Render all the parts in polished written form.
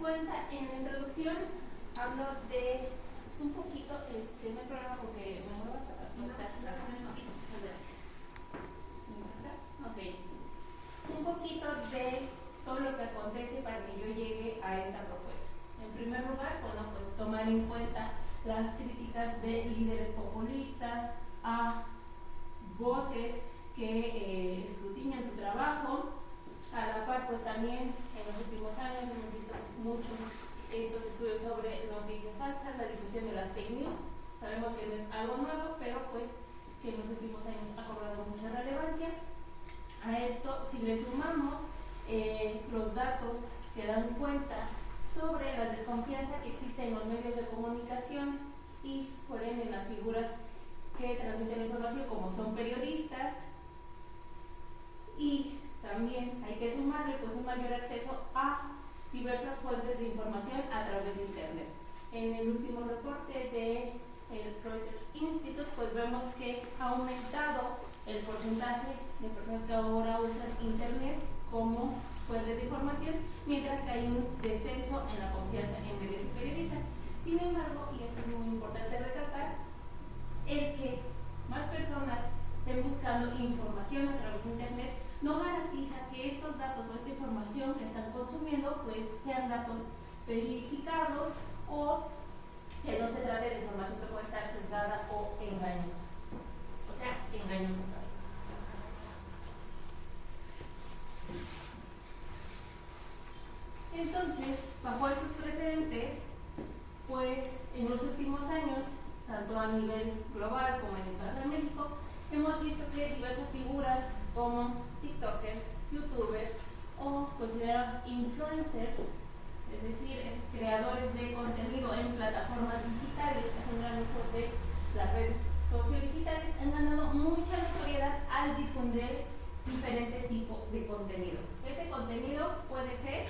cuenta, en la introducción hablo de un poquito, no hay problema porque me muevo para mostrar. Muchas gracias. Ok. Un poquito de todo lo que acontece para que yo llegue a esta propuesta. En primer lugar, bueno, pues tomar en cuenta las críticas de líderes populistas a voces que escrutinan su trabajo. A la par, pues también en los últimos años hemos visto muchos estos estudios sobre noticias falsas, la difusión de las fake news. Sabemos que no es algo nuevo, pero pues que en los últimos años ha cobrado mucha relevancia. A esto, si le sumamos los datos que dan cuenta sobre la desconfianza que existe en los medios de comunicación y por ende en las figuras que transmiten la información, como son periodistas, y también hay que sumarle pues un mayor acceso a diversas fuentes de información a través de internet. En el último reporte de el Reuters Institute, pues vemos que ha aumentado el porcentaje de personas que ahora usan internet como fuentes de información, mientras que hay un descenso en la confianza en medios y periodistas. Sin embargo, y esto es muy importante recalcar, el que más personas estén buscando información a través de internet no garantiza que estos datos o esta información que están consumiendo pues sean datos verificados o que no se trate de información que puede estar sesgada o engañosa. O sea, engañosa. Entonces, bajo estos precedentes, pues en los últimos años, tanto a nivel global como en el caso de México, hemos visto que diversas figuras como TikTokers, YouTubers o considerados influencers, es decir, esos creadores de contenido en plataformas digitales que hacen gran uso de las redes sociodigitales, han ganado mucha notoriedad al difundir diferente tipo de contenido. Este contenido puede ser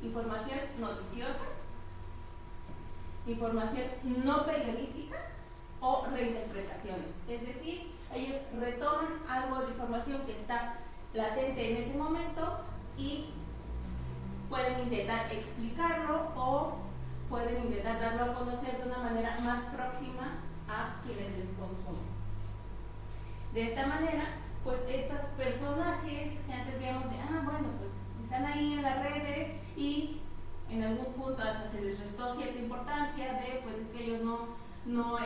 información noticiosa, información no periodística o reinterpretaciones. Es decir, ellos retoman algo de información que está latente en ese momento y pueden intentar explicarlo o pueden intentar darlo a conocer de una manera más próxima a quienes les consumen. De esta manera, pues estos personajes que antes veíamos de, bueno, pues están ahí en las redes y en algún punto hasta se les restó cierta importancia de, pues es que ellos no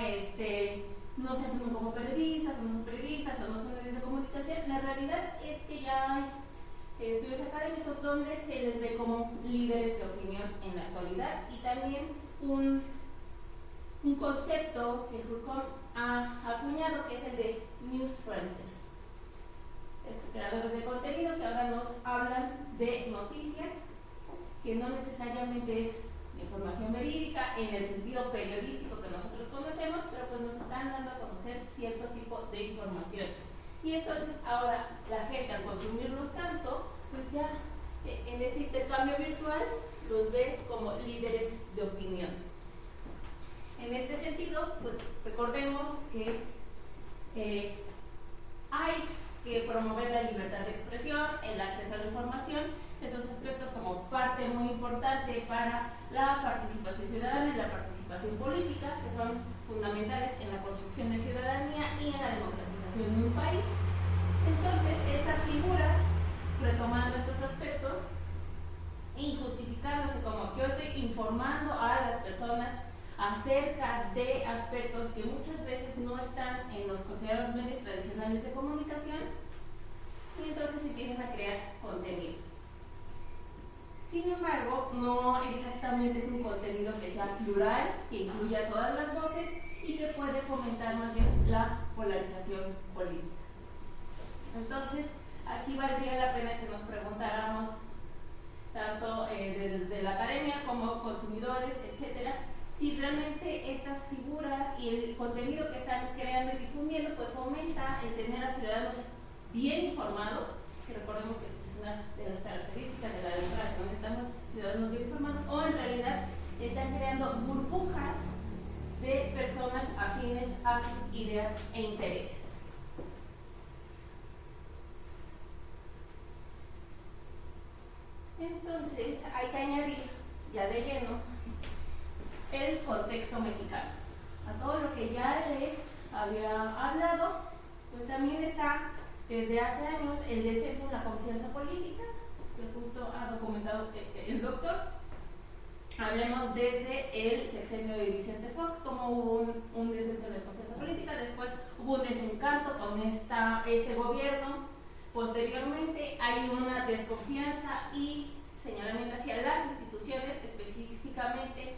se asumen como periodistas, o no son periodistas, o no son medios de comunicación. La realidad es que ya hay estudios académicos donde se les ve como líderes de opinión en la actualidad y también un concepto que Foucault ha acuñado, que es el de newsfluencers. Estos creadores de contenido que ahora nos hablan de noticias, que no necesariamente es información verídica en el sentido periodístico que nosotros conocemos, pero pues nos están dando a conocer cierto tipo de información. Y entonces ahora la gente, al consumirlos tanto, pues ya en ese intercambio virtual los ve como líderes de opinión. En este sentido, pues recordemos que hay que promover la libertad de expresión, el acceso a la información, estos aspectos como parte muy importante para la participación ciudadana y la participación política, que son fundamentales en la construcción de ciudadanía y en la democratización de un país. Entonces, estas figuras, retomando estos aspectos y justificándose como yo estoy informando a las personas acerca de aspectos que muchas veces no están en los considerados medios tradicionales de comunicación, y entonces empiezan a crear contenido. Sin embargo, no exactamente es un contenido que sea plural, que incluya todas las voces y que puede fomentar más bien la polarización política. Entonces, aquí valdría la pena que nos preguntáramos, tanto desde la academia como consumidores, etcétera, si realmente estas figuras y el contenido que están creando y difundiendo pues fomenta el tener a ciudadanos bien informados, que recordemos que pues, es una de las características de la democracia, ¿no? Estamos ciudadanos bien informados, o en realidad están creando burbujas de personas afines a sus ideas e intereses. Entonces hay que añadir ya de lleno el contexto mexicano. A todo lo que ya les había hablado, pues también está desde hace años el descenso en la confianza política, que justo ha documentado el doctor. Hablemos desde el sexenio de Vicente Fox, como hubo un descenso en la confianza política, después hubo un desencanto con este gobierno, posteriormente hay una desconfianza y señalamiento hacia las instituciones, específicamente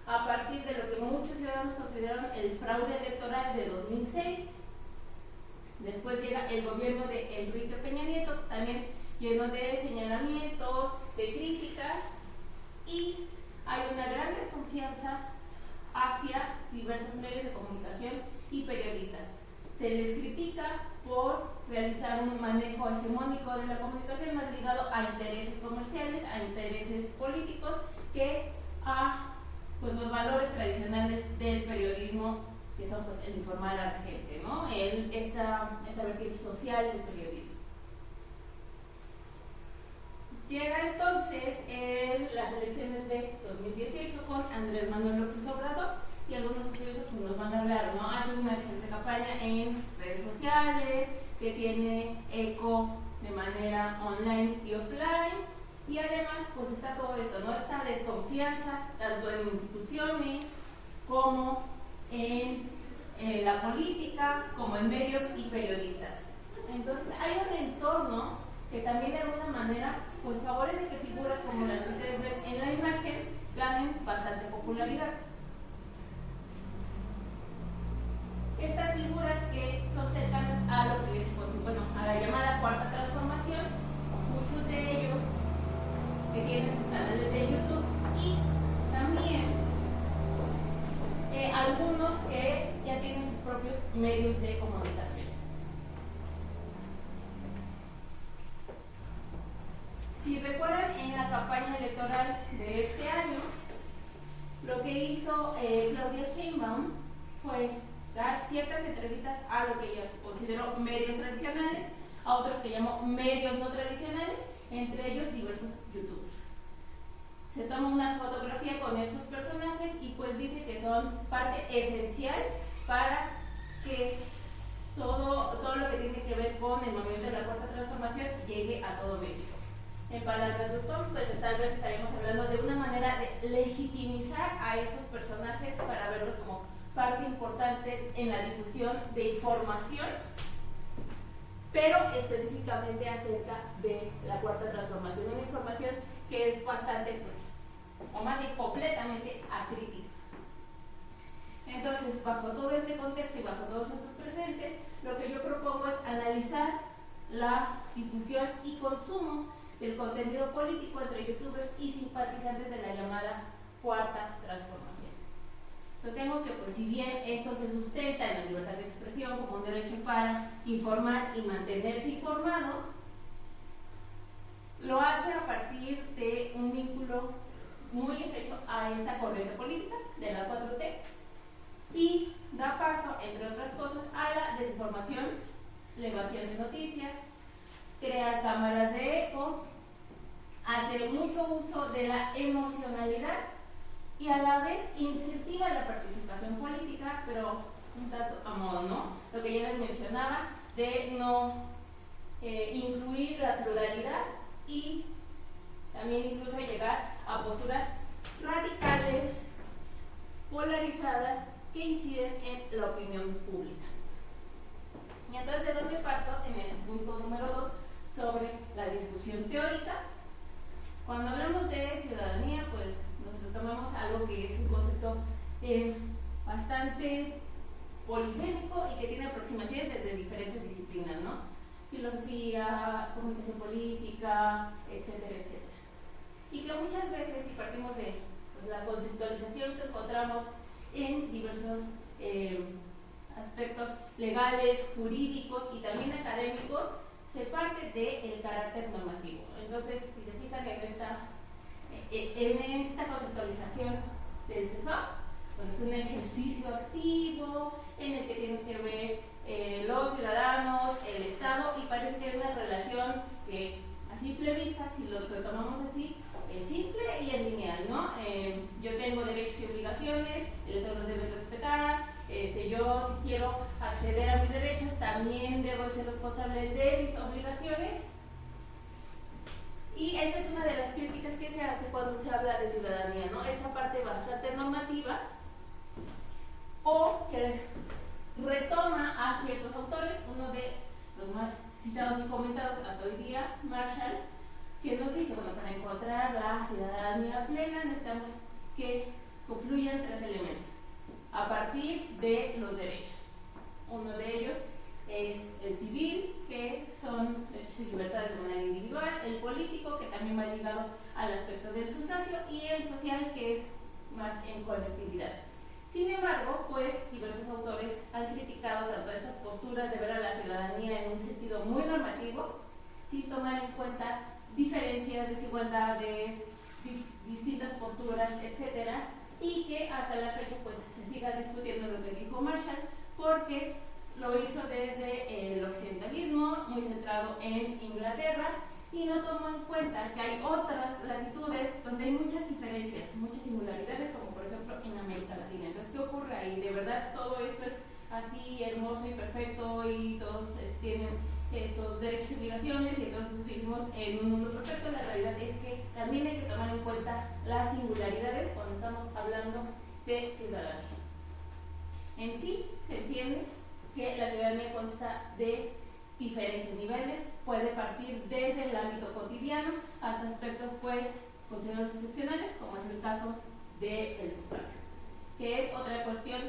a partir de lo que muchos ciudadanos consideraron el fraude electoral de 2006. Después llega el gobierno de Enrique Peña Nieto, también lleno de señalamientos, de críticas, y hay una gran desconfianza hacia diversos medios de comunicación y periodistas. Se les critica por realizar un manejo hegemónico de la comunicación más ligado a intereses comerciales, a intereses políticos, que a los valores tradicionales del periodismo, que son pues, el informar a la gente, ¿no? Esta vertiente social del periodismo. Llega entonces las elecciones de 2018 con Andrés Manuel López Obrador, y algunos estudiosos pues, nos van a hablar, ¿no? Hace una excelente campaña en redes sociales, que tiene eco de manera online y offline, y además pues está todo esto, ¿no? Esta desconfianza tanto en instituciones como en la política, como en medios y periodistas. Entonces hay un entorno que también de alguna manera pues favorece que figuras como las que ustedes ven en la imagen ganen bastante popularidad. Estas figuras que son cercanas a lo que es, pues, a la llamada cuarta transformación, muchos de ellos que tienen sus canales de YouTube, y también algunos que ya tienen sus propios medios de comunicación. Si recuerdan, en la campaña electoral de este año, lo que hizo Claudia Sheinbaum fue dar ciertas entrevistas a lo que yo considero medios tradicionales, a otros que llamo medios no tradicionales, entre ellos diversos youtubers. Se toma una fotografía con estos personajes y pues dice que son parte esencial para que todo lo que tiene que ver con el movimiento de la cuarta transformación llegue a todo México. En palabras de Tom, pues tal vez estaríamos hablando de una manera de legitimizar a estos personajes para verlos como parte importante en la difusión de información, pero específicamente acerca de la cuarta transformación, una información que es bastante, pues, o más bien completamente acrítica. Entonces, bajo todo este contexto y bajo todos estos presentes, lo que yo propongo es analizar la difusión y consumo del contenido político entre youtubers y simpatizantes de la llamada cuarta transformación. Sostengo que pues, si bien esto se sustenta en la libertad de expresión como un derecho para informar y mantenerse informado, lo hace a partir de un vínculo muy estrecho a esta corriente política de la 4T y da paso, entre otras cosas, a la desinformación, la evasión de noticias, crear cámaras de eco, hacer mucho uso de la emocionalidad y a la vez incentiva la participación política, pero un tanto a modo, ¿no? Lo que ya les mencionaba, de no incluir la pluralidad y también incluso llegar a posturas radicales, polarizadas, que inciden en la opinión pública. Y entonces, ¿de dónde parto? En el punto número 2, sobre la discusión teórica. Cuando hablamos de ciudadanía, pues nos retomamos algo que es un concepto bastante polisémico y que tiene aproximaciones desde diferentes disciplinas, ¿no? Filosofía, comunicación política, etcétera, etcétera. Y que muchas veces, si partimos de pues, la conceptualización que encontramos en diversos aspectos legales, jurídicos y también académicos, se parte del carácter normativo. Entonces, si se fijan en esta conceptualización del CESOP, bueno, es un ejercicio activo en el que tienen que ver los ciudadanos, el Estado, y parece que hay una relación que a simple vista, si lo retomamos así, es simple y es lineal, ¿no? obligaciones. Y esta es una de las críticas que se hace cuando se habla de ciudadanía, ¿no? Esta parte bastante normativa o que retoma a ciertos autores, uno de los más citados y comentados hasta hoy día, Marshall, que nos dice, bueno, para encontrar la ciudadanía plena necesitamos que confluyan tres elementos a partir de los derechos. Uno de ellos es el civil, que son derechos y libertades de manera individual, el político, que también va ligado al aspecto del sufragio, y el social, que es más en colectividad. Sin embargo, pues diversos autores han criticado tanto estas posturas de ver a la ciudadanía en un sentido muy normativo, sin tomar en cuenta diferencias, desigualdades, distintas posturas, etcétera, y que hasta la fecha pues se siga discutiendo lo que dijo Marshall, porque lo hizo desde el occidentalismo, muy centrado en Inglaterra, y no tomó en cuenta que hay otras latitudes donde hay muchas diferencias, muchas singularidades, como por ejemplo en América Latina. Entonces, ¿qué ocurre ahí? De verdad, todo esto es así hermoso y perfecto, y todos tienen estos derechos y obligaciones, y entonces vivimos en un mundo perfecto. La realidad es que también hay que tomar en cuenta las singularidades cuando estamos hablando de ciudadanía. En sí, se entiende que la ciudadanía consta de diferentes niveles, puede partir desde el ámbito cotidiano hasta aspectos pues considerados excepcionales, como es el caso del sufragio, que es otra cuestión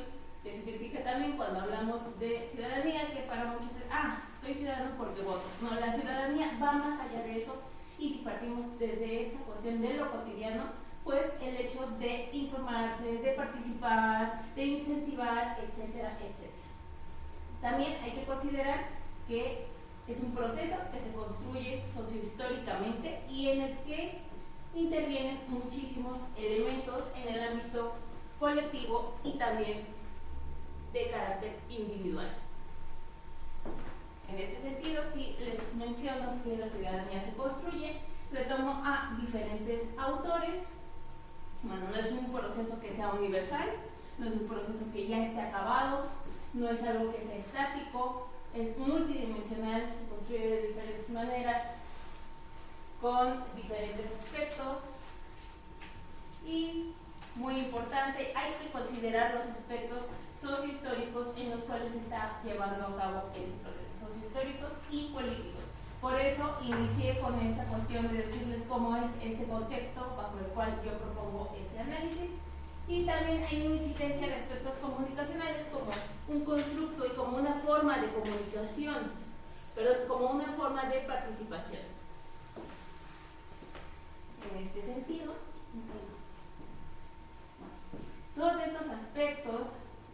que se critica también cuando hablamos de ciudadanía, que para muchos es, soy ciudadano porque voto. No, la ciudadanía va más allá de eso, y si partimos desde esta cuestión de lo cotidiano, pues el hecho de informarse, de participar, de incentivar, etcétera, etcétera. También hay que considerar que es un proceso que se construye sociohistóricamente y en el que intervienen muchísimos elementos en el ámbito colectivo y también de carácter individual. En este sentido, si les menciono que la ciudadanía se construye, retomo a diferentes autores. Bueno, no es un proceso que sea universal, no es un proceso que ya esté acabado, no es algo que sea estático, es multidimensional, se construye de diferentes maneras, con diferentes aspectos, y muy importante, hay que considerar los aspectos sociohistóricos en los cuales se está llevando a cabo este proceso, sociohistóricos y políticos. Por eso inicié con esta cuestión de decirles cómo es este contexto bajo el cual yo propongo este análisis. Y también hay una incidencia de aspectos comunicacionales como un constructo y como una forma de comunicación, como una forma de participación. En este sentido, todos estos aspectos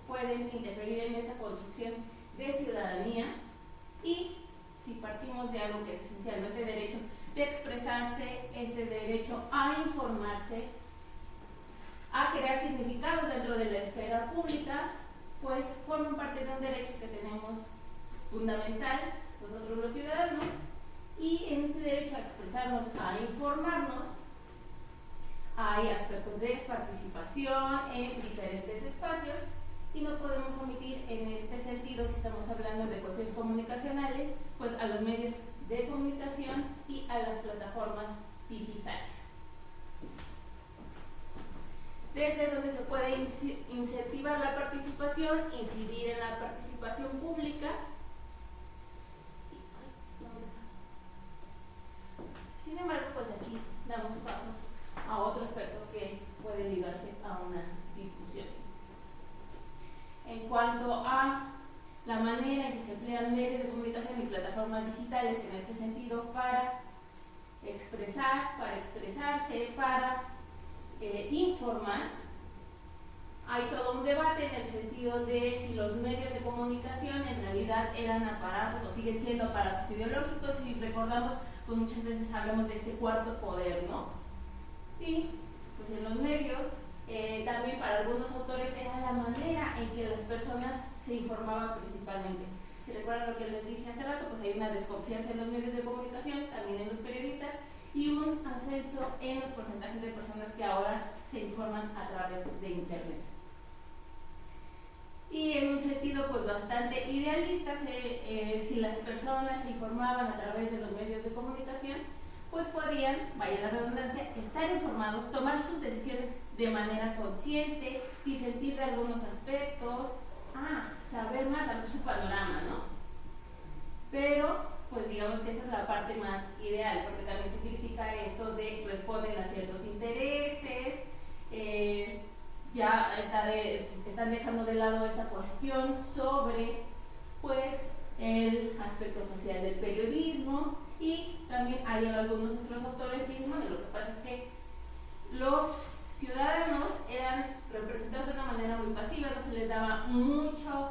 pueden interferir en esa construcción de ciudadanía, y si partimos de algo que es esencial, ¿no? Este derecho de expresarse, este derecho a informarse, a crear significados dentro de la esfera pública, pues forman parte de un derecho que tenemos fundamental nosotros los ciudadanos, y en este derecho a expresarnos, a informarnos, hay aspectos de participación en diferentes espacios, y no podemos omitir en este sentido, si estamos hablando de cuestiones comunicacionales, pues a los medios de comunicación y a las plataformas digitales. Desde donde se puede incentivar la participación, incidir en la participación pública. Sin embargo, pues aquí damos paso a otro aspecto que puede ligarse a una discusión. En cuanto a la manera en que se emplean medios de comunicación y plataformas digitales en este sentido para expresar, para expresarse, para informar, hay todo un debate en el sentido de si los medios de comunicación en realidad eran aparatos o siguen siendo aparatos ideológicos. Si recordamos, pues muchas veces hablamos de este cuarto poder, ¿no? Y pues en los medios, también para algunos autores era la manera en que las personas se informaban principalmente. Si recuerdan lo que les dije hace rato, pues hay una desconfianza en los medios de comunicación, también en los periodistas, y un ascenso en los porcentajes de personas que ahora se informan a través de Internet. y en un sentido pues bastante idealista, si las personas se informaban a través de los medios de comunicación, pues podían, vaya la redundancia, estar informados, tomar sus decisiones de manera consciente, disentir de algunos aspectos, saber más, ampliar su panorama, ¿no? Pero, pues digamos que esa es la parte más ideal, porque también se critica esto de responden a ciertos intereses, ya están dejando de lado esta cuestión sobre, pues, el aspecto social del periodismo, y también hay algunos otros autores que dicen, bueno, lo que pasa es que los ciudadanos eran representados de una manera muy pasiva, no se les daba mucho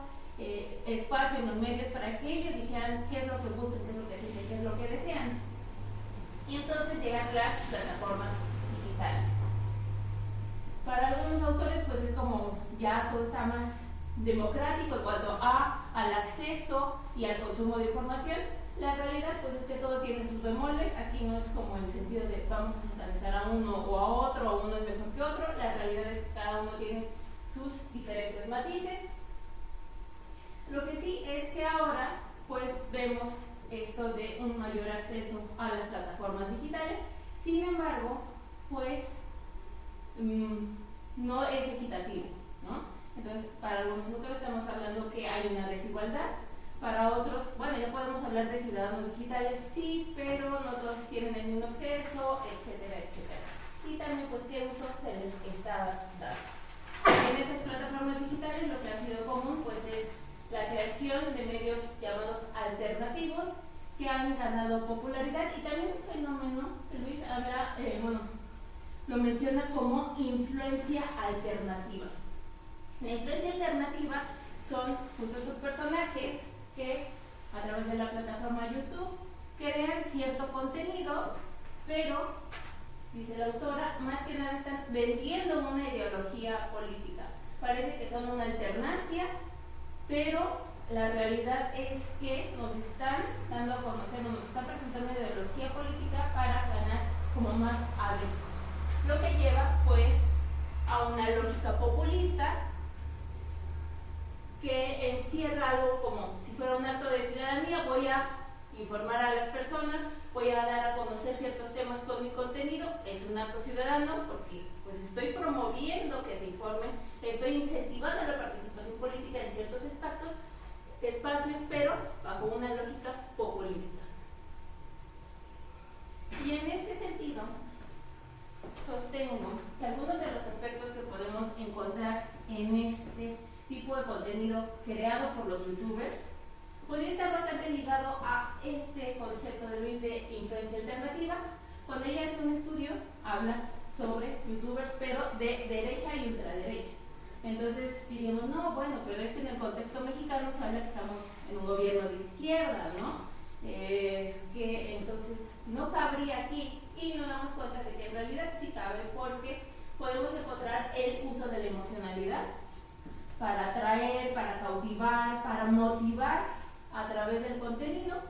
espacio en los medios para que ellos dijeran qué es lo que buscan, qué es lo que sienten, qué es lo que desean. Y entonces llegan las plataformas digitales. Para algunos autores pues es como ya todo está más democrático en cuanto al acceso y al consumo de información. La realidad pues es que todo tiene sus bemoles, aquí no es como en el sentido de vamos a satanizar a uno o a otro, o uno es mejor que otro, la realidad es que cada uno tiene sus diferentes matices. Lo que sí es que ahora pues vemos esto de un mayor acceso a las plataformas digitales, sin embargo pues no es equitativo, ¿no? Entonces para algunos autores estamos hablando que hay una desigualdad, para otros, bueno, ya podemos hablar de ciudadanos digitales, sí, pero no todos tienen el mismo acceso, etcétera, etcétera. Y también pues qué uso se les está dando. En estas plataformas digitales lo que ha sido común pues es la creación de medios llamados alternativos que han ganado popularidad, y también un fenómeno que Luis habla, lo menciona como influencia alternativa. La influencia alternativa son justo estos personajes que a través de la plataforma YouTube crean cierto contenido, pero, dice la autora, más que nada están vendiendo una ideología política. Parece que son una alternancia, pero la realidad es que nos están dando a conocer, nos están presentando una ideología política para ganar como más adeptos. Lo que lleva pues a una lógica populista que encierra algo como si fuera un acto de ciudadanía. Voy a informar a las personas, voy a dar a conocer ciertos temas con mi contenido. Es un acto ciudadano porque pues estoy promoviendo que se informen, estoy incentivando la participación política en ciertos espacios, pero bajo una lógica populista. Y en este sentido sostengo que algunos de los aspectos que podemos encontrar en este tipo de contenido creado por los youtubers podría estar bastante ligado a este concepto de Luis de influencia alternativa. Cuando ella hace un estudio, habla sobre youtubers, pero de derecha y ultraderecha. Entonces diríamos, no, bueno, pero es que en el contexto mexicano se habla que estamos en un gobierno de izquierda, ¿no? Es que entonces no cabría aquí, y nos damos cuenta de que en realidad sí cabe, porque podemos encontrar el uso de la emocionalidad para atraer, para cautivar, para motivar a través del contenido.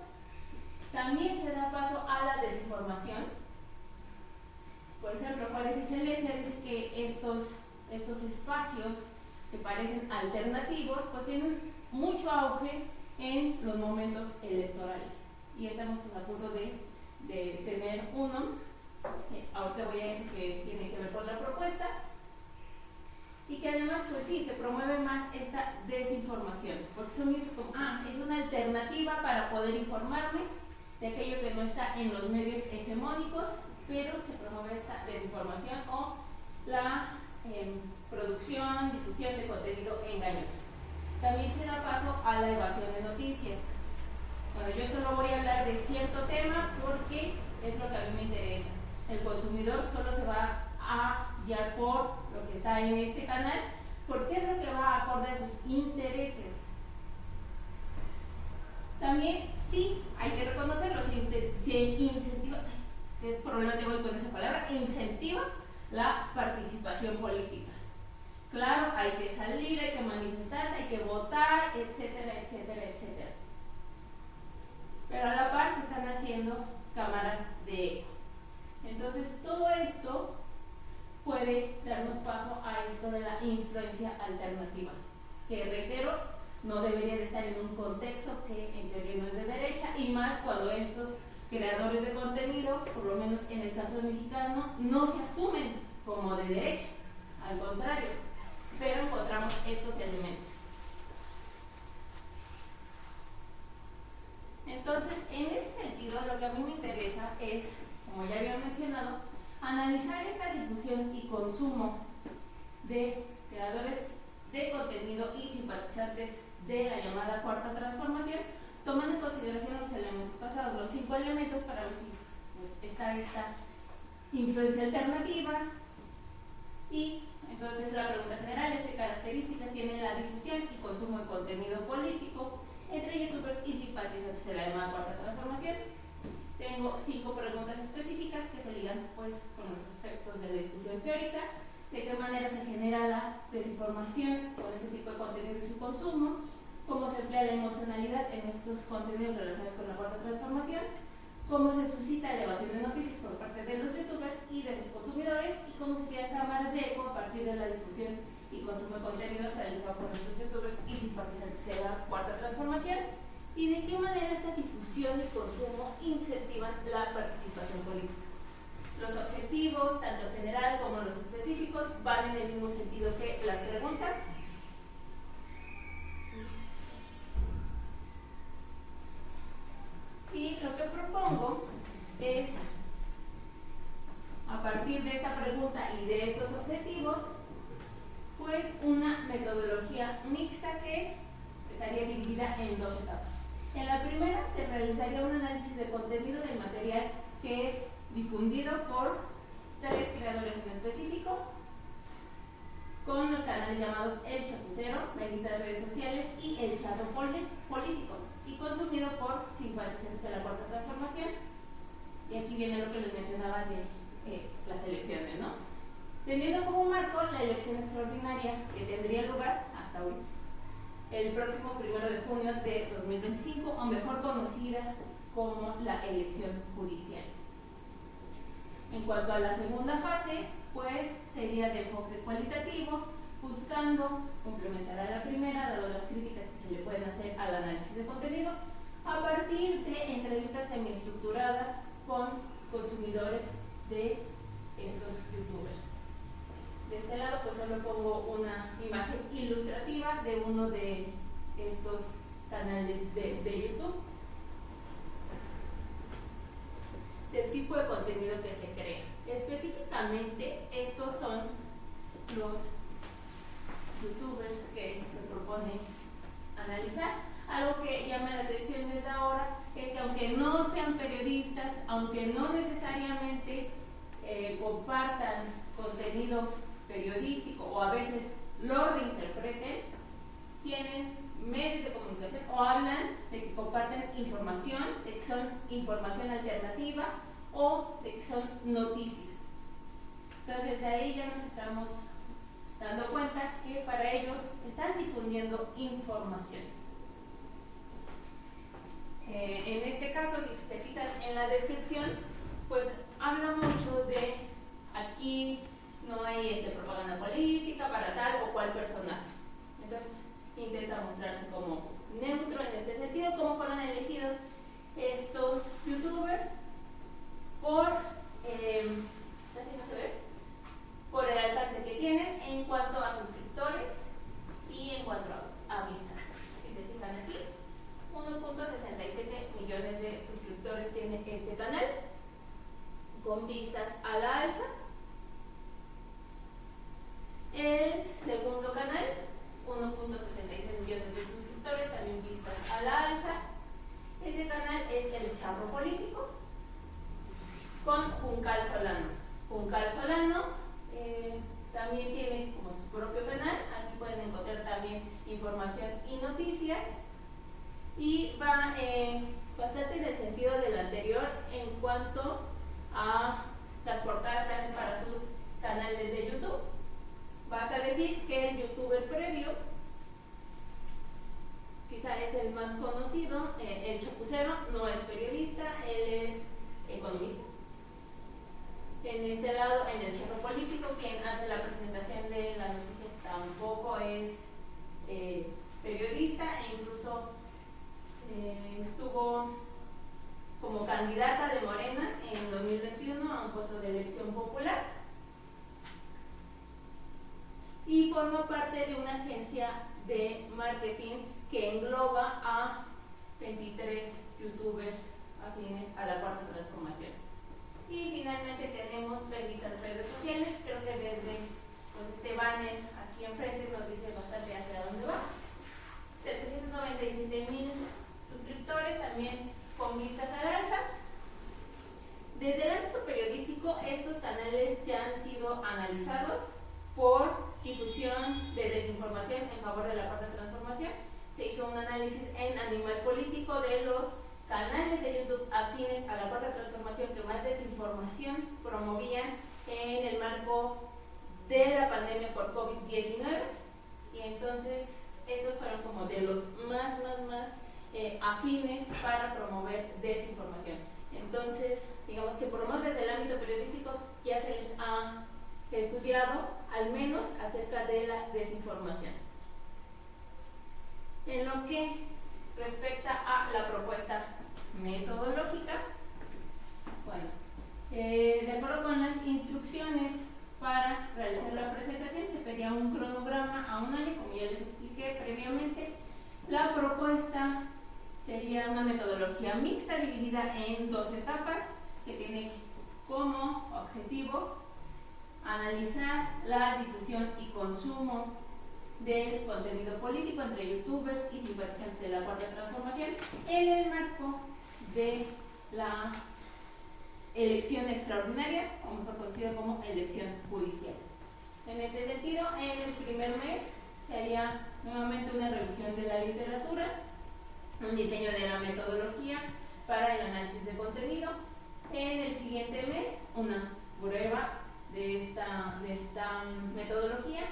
También se da paso a la desinformación. Por ejemplo, Juárez y Celestia dice que estos espacios que parecen alternativos pues tienen mucho auge en los momentos electorales, y estamos pues a punto de tener uno. Ahorita voy a decir que tiene que ver con la propuesta, y que además pues sí, se promueve más esta desinformación, porque son vistos como, es una alternativa para poder informarme de aquello que no está en los medios hegemónicos, pero se promueve esta desinformación o la producción, difusión de contenido engañoso. También se da paso a la evasión de noticias. Bueno, yo solo voy a hablar de cierto tema porque es lo que a mí me interesa. El consumidor solo se va a guiar por lo que está en este canal, porque es lo que va acorde a sus intereses. También sí, hay que reconocerlo, se incentiva, ¿qué problema tengo con esa palabra? Incentiva la participación política. Claro, hay que salir, hay que manifestarse, hay que votar, etcétera, etcétera, etcétera. Pero a la par se están haciendo cámaras de eco. Entonces todo esto puede darnos paso a esto de la influencia alternativa, que reitero, no debería de estar en un contexto que en teoría no es de derecha, y más cuando estos creadores de contenido, por lo menos en el caso mexicano, no se asumen como de derecha, al contrario, pero encontramos estos elementos. Entonces, en ese sentido, lo que a mí me interesa es, como ya había mencionado, analizar esta difusión y consumo de creadores de contenido y simpatizantes de la llamada cuarta transformación, tomando en consideración los elementos pasados, los 5 elementos, para ver si pues, está esta influencia alternativa. Y entonces la pregunta general es qué características tiene la difusión y consumo de contenido político entre youtubers y simpatizantes de la llamada cuarta transformación. Tengo 5 preguntas específicas que se ligan pues con los aspectos de la discusión teórica, de qué manera se genera la desinformación con este tipo de contenido y su consumo, cómo se emplea la emocionalidad en estos contenidos relacionados con la cuarta transformación, cómo se suscita la evasión de noticias por parte de los youtubers y de sus consumidores, y cómo se crean cámaras de eco a partir de la difusión y consumo de contenido realizado por estos youtubers y simpatizantes de la cuarta transformación, y de qué manera esta difusión y consumo incentivan la participación política. Los objetivos, tanto general como los específicos, van en el mismo sentido que las preguntas. Y lo que propongo es, a partir de esta pregunta y de estos objetivos, pues una metodología mixta que estaría dividida en 2 etapas. En la primera se realizaría un análisis de contenido del material que es difundido por 3 creadores en específico, con los canales llamados El Chapucero, benditas redes sociales, y El Charro Político, y consumido por simpatizantes de la cuarta transformación. Y aquí viene lo que les mencionaba de las elecciones, ¿no? Teniendo como marco la elección extraordinaria que tendría lugar hasta hoy, el próximo 1 de junio de 2025, o mejor conocida como la elección judicial. En cuanto a la segunda fase, pues sería de enfoque cualitativo, buscando complementar a la primera, dado las críticas que se le pueden hacer al análisis de contenido, a partir de entrevistas semiestructuradas con consumidores de estos youtubers. De este lado, pues solo pongo una imagen ilustrativa de uno de estos canales de YouTube, del tipo de contenido que se crea. Específicamente, estos son los youtubers que se propone analizar. Algo que llama la atención desde ahora es que, aunque no sean periodistas, aunque no necesariamente compartan contenido periodístico o a veces lo reinterpreten, tienen medios de comunicación o hablan de que comparten información, de que son información alternativa o de que son noticias. Entonces, desde ahí ya nos estamos dando cuenta que para ellos están difundiendo información. En este caso, si se fijan en la descripción, pues habla mucho de aquí no hay propaganda política para tal o cual personaje. Entonces, intenta mostrarse como neutro en este sentido. ¿Cómo fueron elegidos estos youtubers? Por el alcance que tienen en cuanto a suscriptores y en cuanto a vistas. Si se fijan aquí, 1.67 millones de suscriptores tiene este canal, con vistas a la alza. El segundo canal, 1.66 millones de suscriptores, también vistas a la alza. Este canal es El Charro Político, con Juncal Solano. Juncal Solano también tiene como su propio canal. Aquí pueden encontrar también información y noticias, y va bastante en el sentido del anterior en cuanto a las portadas que hacen para sus canales de YouTube. Basta decir que el youtuber previo, quizá es el más conocido, El Chapucero, no es periodista, él es economista. En este lado, en El Charro Político, quien hace la presentación de las noticias tampoco es forma parte de una agencia de marketing que engloba a 23 youtubers afines a la cuarta transformación. Y finalmente tenemos benditas redes sociales. Creo que desde este banner aquí enfrente nos dice bastante hacia dónde va. 797,000 suscriptores, también con vistas al alza. Desde el ámbito periodístico, estos canales ya han sido analizados por difusión de desinformación en favor de la cuarta transformación. Se hizo un análisis en Animal Político de los canales de YouTube afines a la cuarta transformación que más desinformación promovían en el marco de la pandemia por COVID-19, y entonces estos fueron como de los más afines para promover desinformación. Entonces, digamos que por lo menos desde el ámbito periodístico ya se les ha estudiado al menos acerca de la desinformación. En lo que respecta a la propuesta metodológica, bueno, de acuerdo con las instrucciones para realizar la presentación se pedía un cronograma a un año, como ya les expliqué previamente. La propuesta sería una metodología mixta dividida en 2 etapas que tiene como objetivo analizar la difusión y consumo del contenido político entre youtubers y simpatizantes de la cuarta transformación en el marco de la elección extraordinaria, o mejor conocido como elección judicial. En este sentido, en el primer mes se haría nuevamente una revisión de la literatura, un diseño de la metodología para el análisis de contenido. En el siguiente mes, una prueba de esta metodología,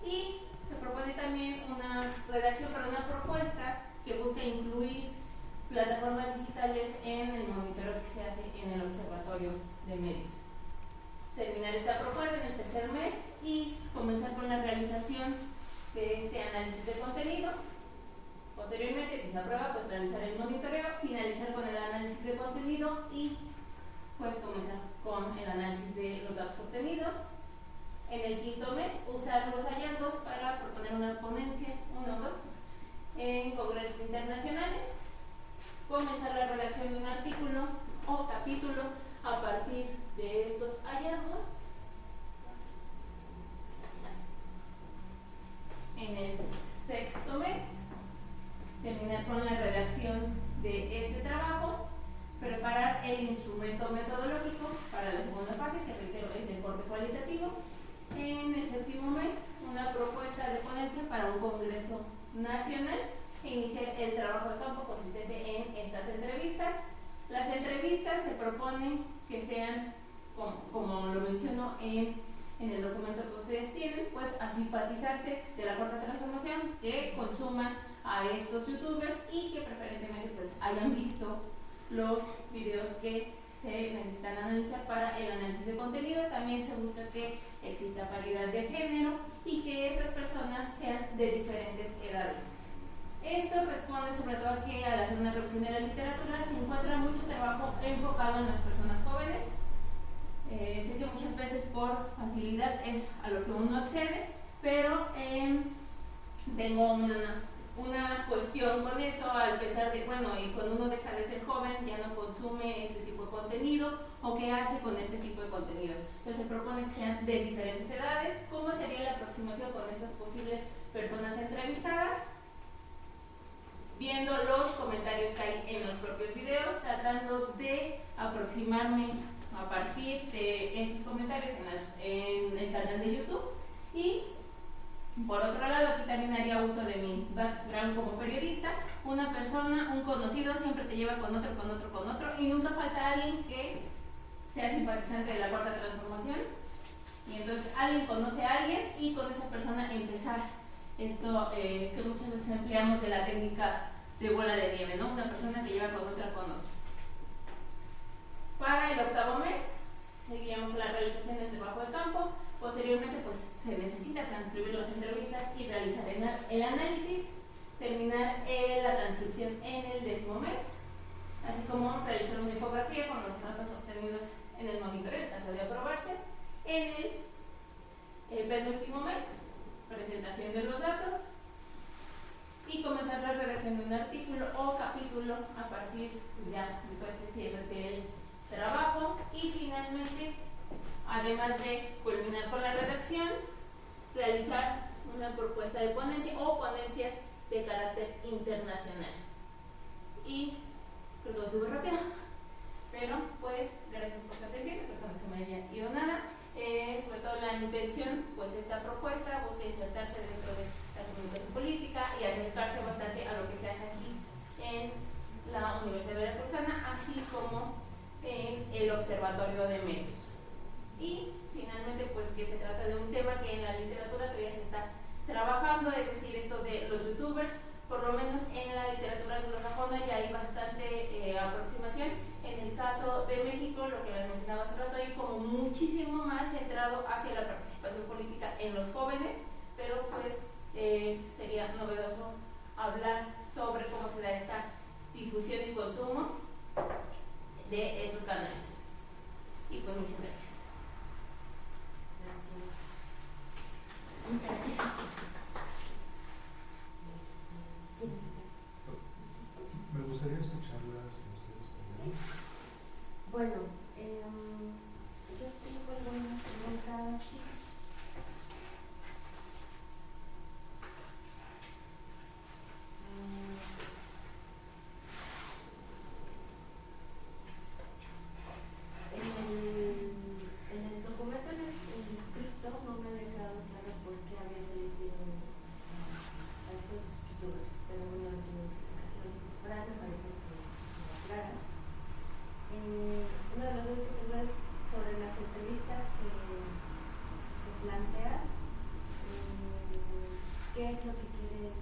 y se propone también una redacción para una propuesta que busca incluir plataformas digitales en el monitoreo que se hace en el Observatorio de Medios. Terminar esta propuesta en el tercer mes y comenzar con la realización de este análisis de contenido. Posteriormente, si se aprueba, pues realizar el monitoreo, finalizar con el análisis de contenido y pues comenzar con el análisis de los datos obtenidos. En el quinto mes, usar los hallazgos para proponer una ponencia, uno o dos, en congresos internacionales. Comenzar la redacción de un artículo o capítulo a partir de estos hallazgos. En el sexto mes, terminar con la redacción de este trabajo, preparar el instrumento metodológico para la segunda fase, que reitero es de corte cualitativo. En el séptimo mes, una propuesta de ponencia para un congreso nacional e iniciar el trabajo de campo consistente en estas entrevistas. Las entrevistas se propone que sean, como lo menciono en el documento que ustedes tienen, pues a simpatizantes de la cuarta transformación que consuman a estos youtubers y que preferentemente pues hayan visto los videos que se necesitan analizar para el análisis de contenido. También se busca que exista paridad de género y que estas personas sean de diferentes edades. Esto responde sobre todo a que al hacer una revisión de la literatura se encuentra mucho trabajo enfocado en las personas jóvenes. Sé que muchas veces por facilidad es a lo que uno accede, pero tengo una cuestión con eso al pensar de, bueno, y cuando uno deja de ser joven ya no consume este tipo de contenido, o qué hace con este tipo de contenido. Entonces se propone que sean de diferentes edades. ¿Cómo sería la aproximación con estas posibles personas entrevistadas? Viendo los comentarios que hay en los propios videos, tratando de aproximarme a partir de estos comentarios en el canal de YouTube. Y por otro lado, aquí también haría uso de mi background como periodista. Una persona, un conocido, siempre te lleva con otro, y nunca falta alguien que sea simpatizante de la cuarta transformación. Y entonces alguien conoce a alguien y con esa persona empezar esto que muchas veces empleamos de la técnica de bola de nieve, ¿no? Una persona que lleva con otra. Para el octavo mes, seguiríamos la realización del trabajo de campo. Posteriormente, pues se necesita transcribir las entrevistas y realizar el análisis, terminar la transcripción en el 10º mes, así como realizar una infografía con los datos obtenidos en el monitoreo en caso de aprobarse. En el penúltimo mes, publicación de un artículo o capítulo a partir ya de toda especie del trabajo. Y finalmente, además de culminar con la redacción, realizar una propuesta de ponencia o ponencias de carácter internacional. Y creo que fui muy rápido, pero pues gracias por su atención, espero que no se me haya ido nada. Sobre todo la intención pues de esta propuesta busca insertarse dentro de la comunicación política y acercarse bastante a lo que se hace aquí en la Universidad Veracruzana, así como en el Observatorio de Medios. Y finalmente pues que se trata de un tema que en la literatura todavía se está trabajando, es decir, esto de los youtubers. Por lo menos en la literatura anglosajona ya hay bastante aproximación. En el caso de México, lo que les mencionaba hace rato, hay como muchísimo más centrado hacia la participación política en los jóvenes, pero pues sería novedoso hablar sobre cómo se da esta difusión y consumo de estos canales. Y pues muchas gracias. Gracias. Me gustaría escucharlas ustedes primero. Bueno, yo tengo algunas preguntas. Sí. En el documento en escrito no me había quedado claro por qué había elegido a estos youtubers, pero bueno, tu explicación oral me parece que lo aclaras. Una de las dudas que tengo es sobre las entrevistas que planteas. ¿Qué es lo que quieres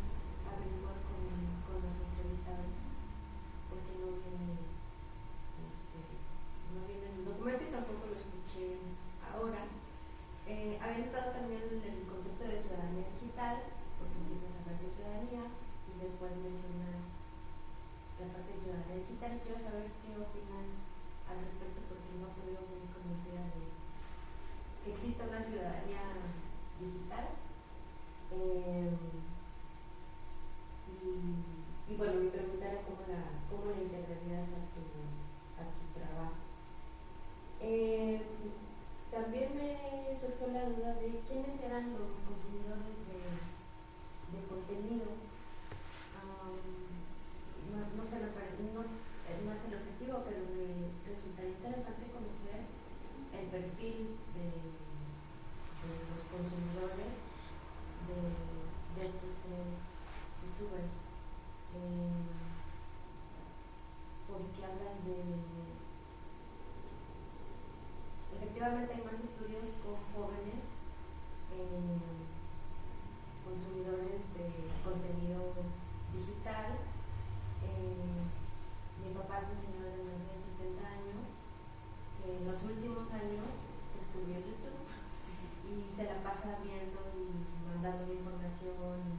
averiguar con los entrevistados? Porque no viene en el documento y tampoco lo escuché ahora. Había notado también el concepto de ciudadanía digital, porque empiezas a hablar de ciudadanía y después mencionas la parte de ciudadanía digital. Y quiero saber qué opinas al respecto, porque no te veo muy convencida de que exista una ciudadanía digital. Y bueno, mi pregunta era cómo la integrarías a tu trabajo. También me surgió la duda de quiénes eran los consumidores de contenido. No es el objetivo, pero me resultaría interesante conocer el perfil de los consumidores de estos tres youtubers. Porque hablas de... Efectivamente hay más estudios con jóvenes consumidores de contenido digital. Mi papá es un señor de más de 70 años que en los últimos años descubrió YouTube y se la pasa viendo y mandando información.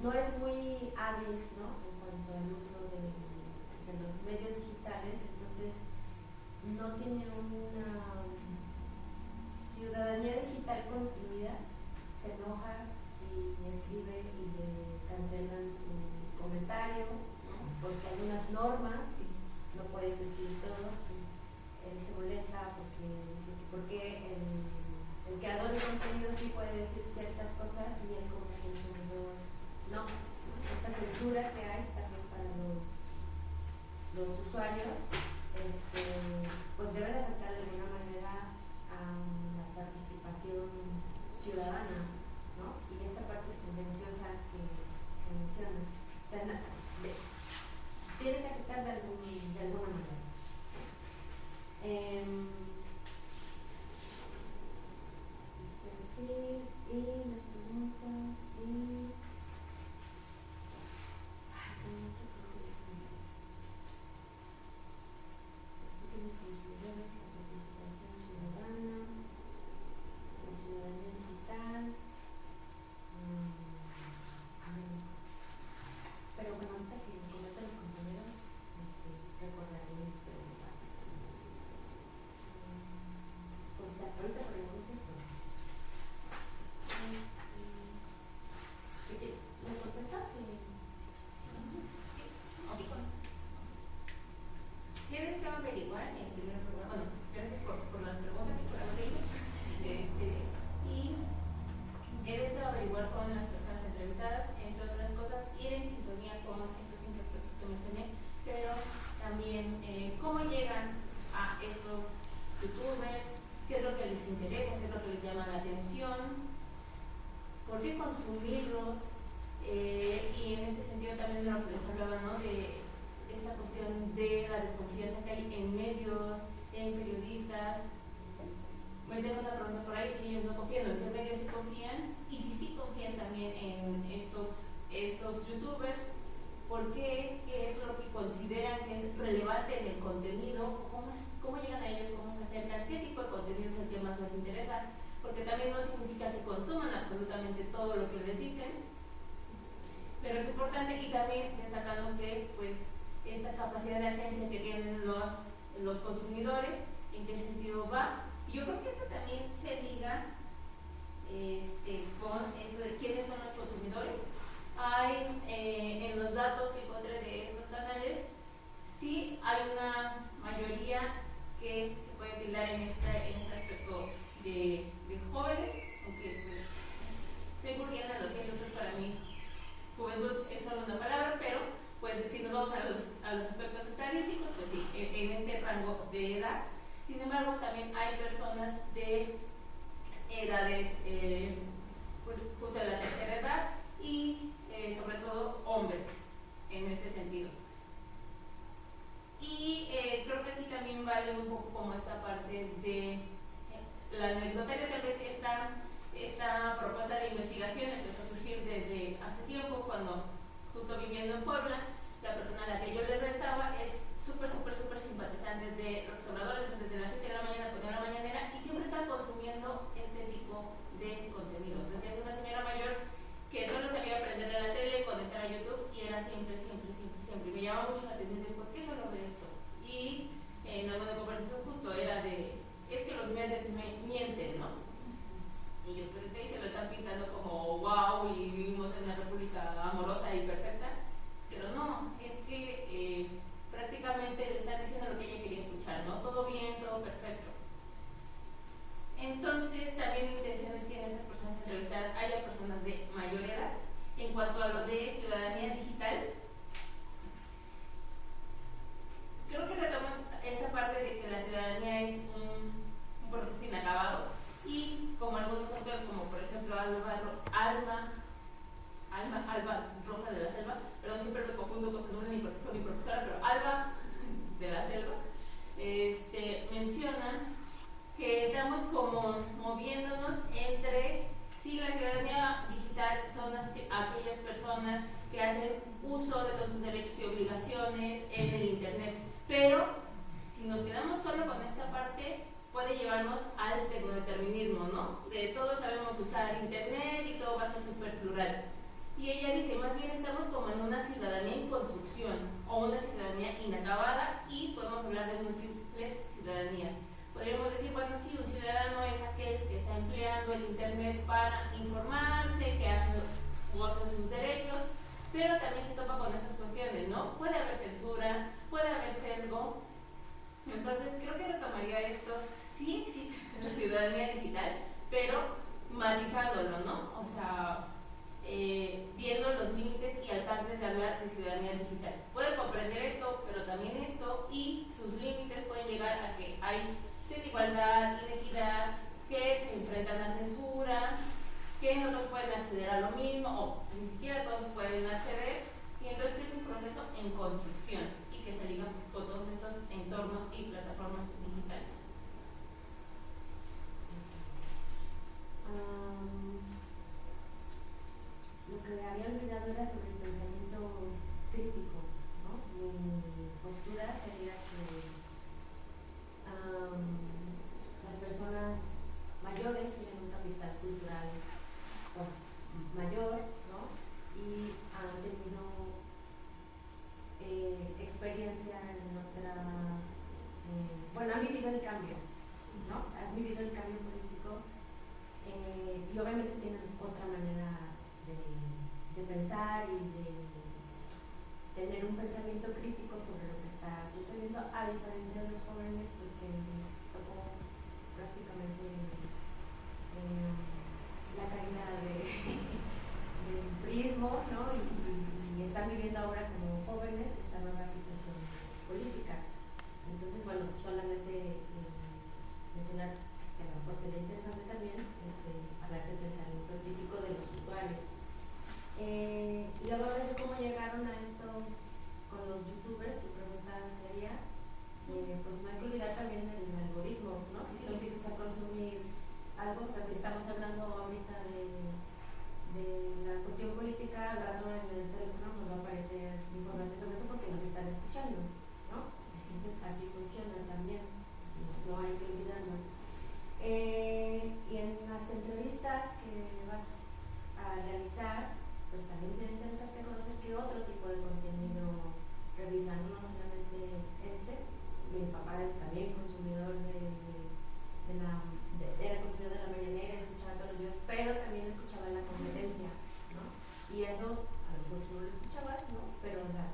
No es muy hábil, ¿no?, en cuanto al uso de los medios digitales, entonces no tiene una ciudadanía digital construida. Se enoja si escribe y le cancelan su comentario, ¿no?, porque hay unas normas y no puedes escribir todo. Entonces él se molesta porque dice que porque el creador de contenido sí puede decir ciertas cosas y él como consumidor no. Esta censura que hay también para los usuarios pues debe de afectar de alguna manera a la participación ciudadana, ¿no? Y esta parte tendenciosa que mencionas, o sea, tiene que afectar de alguna manera. Perfil y las preguntas y... tengo otra pregunta. Tienes consumidores, la participación ciudadana, la ciudadanía digital. Pero bueno, ahorita que comentan los compañeros, interesa, qué es lo que les llama la atención, por qué consumirlos, y en este sentido también de lo que les hablaba, ¿no? De esta cuestión de la desconfianza que hay en medios, en periodistas. Me tengo otra pregunta por ahí, si ellos no confían, ¿en qué medios sí confían? Y si sí confían también en estos youtubers, ¿por qué? ¿Qué es lo que consideran que es relevante en el contenido? ¿Cómo llegan a ellos? ¿Cómo se acercan? ¿Qué tipo de contenido es el que más les interesa? Porque también no significa que consuman absolutamente todo lo que les dicen, pero es importante, y también destacando que pues esta capacidad de agencia que tienen los consumidores, en qué sentido va. Y yo creo que esto también se liga con esto de quiénes son los consumidores. Hay en los datos que encontré de estos canales, sí hay una mayoría que puede tildar en este aspecto de jóvenes, aunque pues soy burguiana, lo siento, entonces para mí juventud es solo una palabra, pero pues si nos vamos a los aspectos estadísticos, pues sí, en este rango de edad. Sin embargo, también hay personas de edades, pues justo de la tercera edad, y sobre todo hombres en este sentido. Y creo que aquí también vale un poco como esta parte de la anecdotaria. Tal vez esta propuesta de investigación empezó a surgir desde hace tiempo, cuando justo viviendo en Puebla, la persona a la que yo le rentaba es súper simpatizante de López Obrador. Entonces desde las 7 de la mañana ponía la mañanera y siempre está consumiendo este tipo de contenido. Entonces es una señora mayor que solo sabía prenderle la tele, conectar a YouTube, y era siempre. Me llamaba mucho la atención de por qué solo ve esto. Y en alguna conversación justo era de, es que los medios mienten, ¿no? Y yo, pero es que ahí se lo están pintando como wow y vivimos en una república amorosa y perfecta, pero no, es que prácticamente le están diciendo lo que ella quería escuchar, ¿no? Todo bien, todo perfecto. Entonces, también mi intención es que en estas personas entrevistadas haya personas de mayor edad. En cuanto a lo de ciudadanía digital, creo que retomamos esta parte de que la ciudadanía es un proceso inacabado, y como algunos autores, como por ejemplo Alba Rosa de la Selva, perdón, siempre me confundo con su nombre porque fue mi profesora, pero Alba de la Selva, mencionan que estamos como moviéndonos entre, sí, la ciudadanía digital son aquellas personas que hacen uso de todos sus derechos y obligaciones en el internet, pero si nos quedamos solo con esta parte, puede llevarnos al tecnodeterminismo, ¿no? De todos sabemos usar internet y todo va a ser súper plural. Y ella dice, más bien estamos como en una ciudadanía en construcción o una ciudadanía inacabada, y podemos hablar de múltiples ciudadanías. Podríamos decir, bueno, sí, un ciudadano es aquel que está empleando el internet para informarse, que hace uso de sus derechos, pero también se topa con estas cuestiones, ¿no? Puede haber censura, puede haber sesgo. Entonces creo que retomaría esto. Sí existe la ciudadanía digital, pero matizándolo, ¿no? O sea, viendo los límites y alcances de hablar de ciudadanía digital. Puede comprender esto, pero también esto, y sus límites pueden llegar a que hay desigualdad, inequidad, que se enfrentan a censura, que no todos pueden acceder a lo mismo, o ni siquiera todos pueden acceder, y entonces que es un proceso en construcción y que se liga pues, con todos estos entornos y plataformas digitales. Lo que había olvidado era sobre el pensamiento crítico, ¿no? Mi postura sería que las personas mayores tienen un capital cultural pues, mayor, ¿no? Y han tenido experiencia en otras, bueno, han vivido el cambio, ¿no? Han vivido el cambio político, y obviamente tienen otra manera de pensar y de tener un pensamiento crítico sobre lo que está sucediendo, a diferencia de los jóvenes, pues que les tocó prácticamente la caída del prismo, ¿no? Y están viviendo ahora como jóvenes esta nueva situación política. Entonces, bueno, solamente mencionar que a lo mejor sería interesante también hablar del pensamiento crítico de los usuarios. Y luego hablas de cómo llegaron a estos, con los youtubers, tu pregunta sería, pues no hay que olvidar también el algoritmo, ¿no? Si tú empiezas a consumir algo, o sea, si estamos hablando ahorita de la cuestión política, al rato en el teléfono nos va a aparecer información sobre esto porque nos están escuchando, ¿no? Entonces así funciona también, no hay que olvidarlo. Y en las entrevistas que vas a realizar, pues también sería interesante conocer qué otro tipo de contenido revisan, no solamente mi papá es también consumidor era consumidor de la mañanera, escuchaba todos los días, pero también escuchaba la competencia, ¿no? Y eso, a lo mejor tú no lo escuchabas, ¿no? Pero la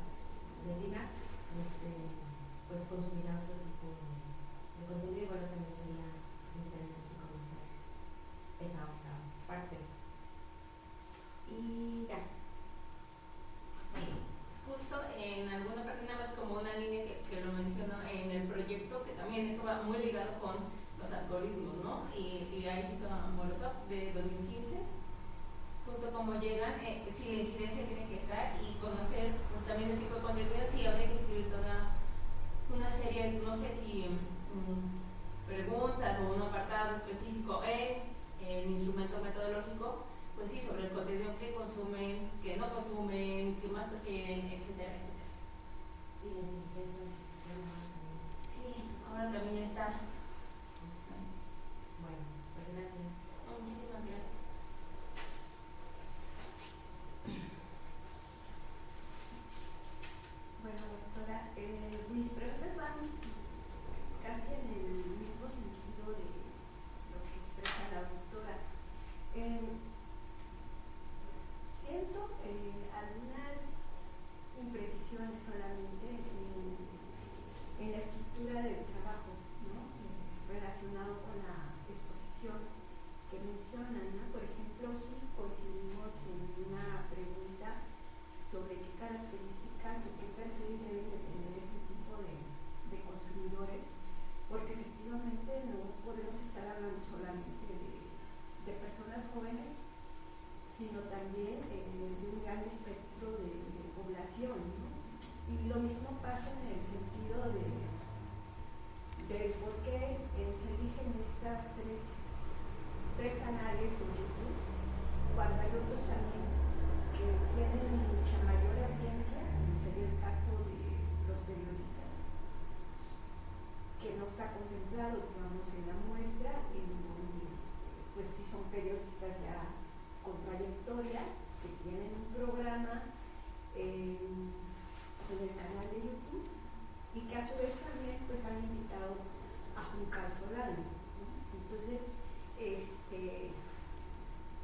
vecina, pues consumirá otro tipo de contenido y bueno, también sería interesante conocer esa otra parte. Y ya. Sí, justo en alguna parte, nada más como una línea que lo menciono en el proyecto, que también esto va muy ligado con los algoritmos, ¿no? Y ahí cito a Morozov de 2015, justo cómo llegan, si la incidencia tiene que estar y conocer pues también el tipo de contenido, si habría que incluir toda una serie, no sé si preguntas o un apartado específico en el instrumento metodológico, pues sí, sobre el contenido que consumen, que no consumen, que más prefieren, etcétera, etcétera. Y la inteligencia artificial también. Sí, ahora también ya está. Bueno, pues gracias. Muchísimas gracias. Bueno, doctora, mis preguntas van casi en el mismo sentido de lo que expresa la doctora. Siento algunas imprecisiones solamente en la estructura del trabajo, ¿no? Relacionado con la exposición que mencionan, ¿no? Por ejemplo, si coincidimos en una pregunta sobre qué características o qué perfil deben de tener este tipo de consumidores, porque efectivamente no podemos estar hablando solamente de personas jóvenes, sino también de un gran espectro de población, ¿no? Y lo mismo pasa en el sentido de por qué se eligen estas tres canales de YouTube, cuando hay otros también que tienen mucha mayor audiencia, como sería el caso de los periodistas, que no está contemplado, digamos, en la muestra, en donde pues sí son periodistas ya con trayectoria, que tienen un programa en el canal de YouTube y que a su vez también pues han invitado a Juncal Solano, ¿no? Entonces,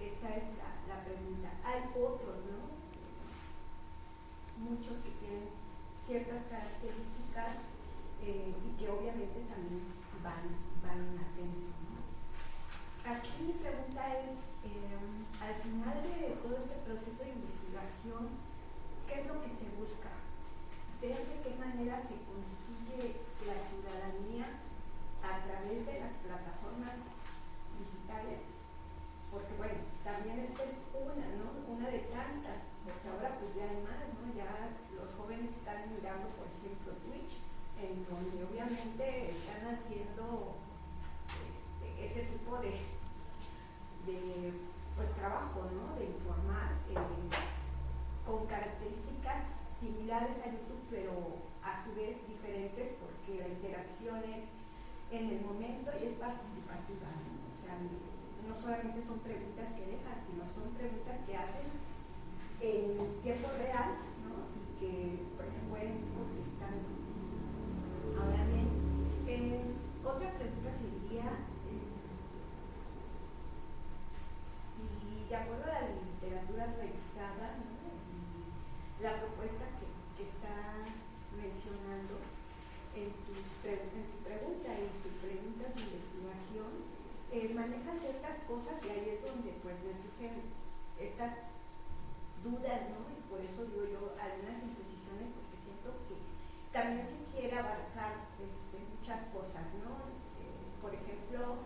esa es la pregunta. Hay otros, ¿no? Muchos que tienen ciertas características y que obviamente también van en ascenso, ¿no? Aquí mi pregunta es, al final de todo este proceso de investigación, ¿qué es lo que se busca? Ver de qué manera se construye la ciudadanía a través de las plataformas digitales, porque bueno, también esta es una, ¿no? Una de tantas, porque ahora pues ya hay más, ¿no? Ya los jóvenes están mirando, por ejemplo, Twitch, en donde obviamente están haciendo este tipo de pues trabajo, ¿no? De informar con características similares a YouTube, pero a su vez diferentes, porque la interacción es en el momento y es participativa, ¿no? O sea, no solamente son preguntas que dejan, sino son preguntas que hacen en tiempo real, ¿no? Y que pues se pueden contestar. Ahora bien, otra pregunta sería si de acuerdo a la literatura revisada, ¿no? Y la propuesta que estás mencionando en tu pregunta y sus preguntas de investigación, maneja ciertas cosas y ahí es donde pues me surgen estas dudas, ¿no? Y por eso digo yo algunas imprecisiones, porque siento que también se quiere abarcar muchas cosas, ¿no? Por ejemplo,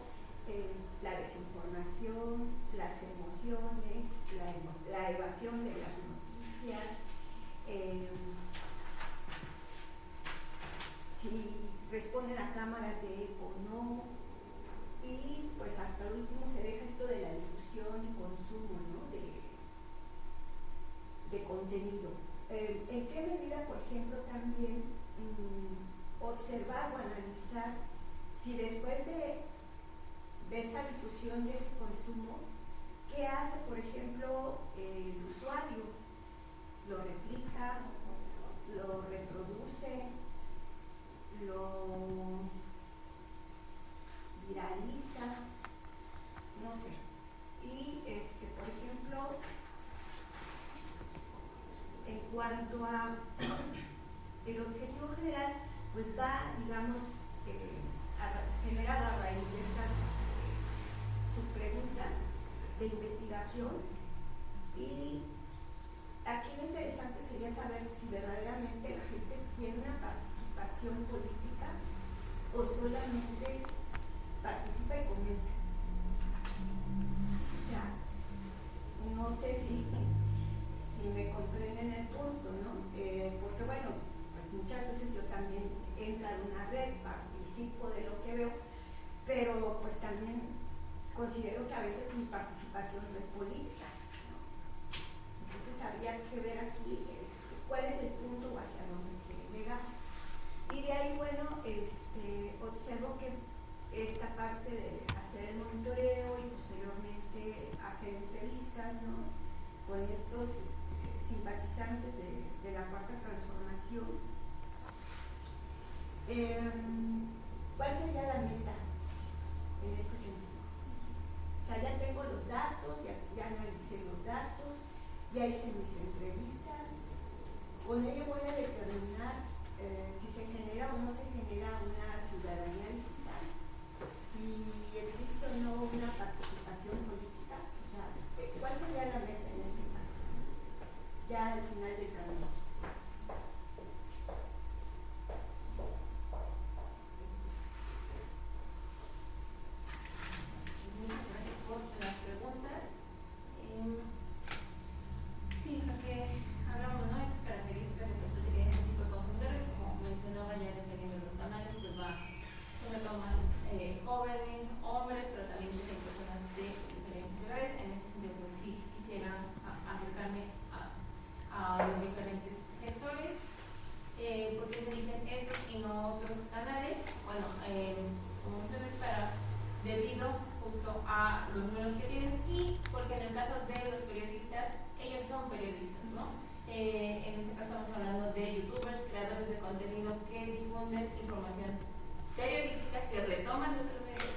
por ejemplo, también observar o analizar si después de esa difusión y ese consumo, ¿qué hace, por ejemplo, el usuario? ¿Lo replica? ¿Lo reproduce? ¿Lo viraliza? No sé. Y, por ejemplo, en cuanto a el objetivo general, pues va, digamos, generado a raíz de estas subpreguntas de investigación, y aquí lo interesante sería saber si verdaderamente la gente tiene una participación política o solamente participa y comenta. O sea, no sé si me comprenden el punto, ¿no? Porque bueno, pues muchas veces yo también entro en una red, participo de lo que veo, pero pues también considero que a veces mi participación no es política, ¿no? Entonces habría que ver aquí cuál es el punto o hacia dónde quiere llegar. Y de ahí, bueno, observo que esta parte de hacer el monitoreo y posteriormente hacer entrevistas, ¿no?, con estos simpatizantes de la Cuarta Transformación, ¿cuál sería la meta en este sentido? O sea, ya tengo los datos, ya analicé los datos, ya hice mis entrevistas, con ello voy a determinar si se genera o no se genera una ciudadanía digital, si existe o no una participación política. O sea, ¿cuál sería la meta en este caso? Ya al final del camino. Muchas gracias por las preguntas. Sí, lo que hablamos, ¿no? Estas características de perfil que tienen este tipo de consumidores, como mencionaba ya dependiendo de los canales, pues va sobre todo más jóvenes, hombres, pero también tienen personas de diferentes edades. En este sentido, pues sí, quisiera acercarme a los diferentes sectores, porque se eligen estos y no otros canales. Bueno, como mencioné, debido justo a los números que tienen, y porque en el caso de los periodistas, ellos son periodistas, ¿no? En este caso estamos hablando de youtubers, creadores de contenido que difunden información periodística, que retoman de otros medios,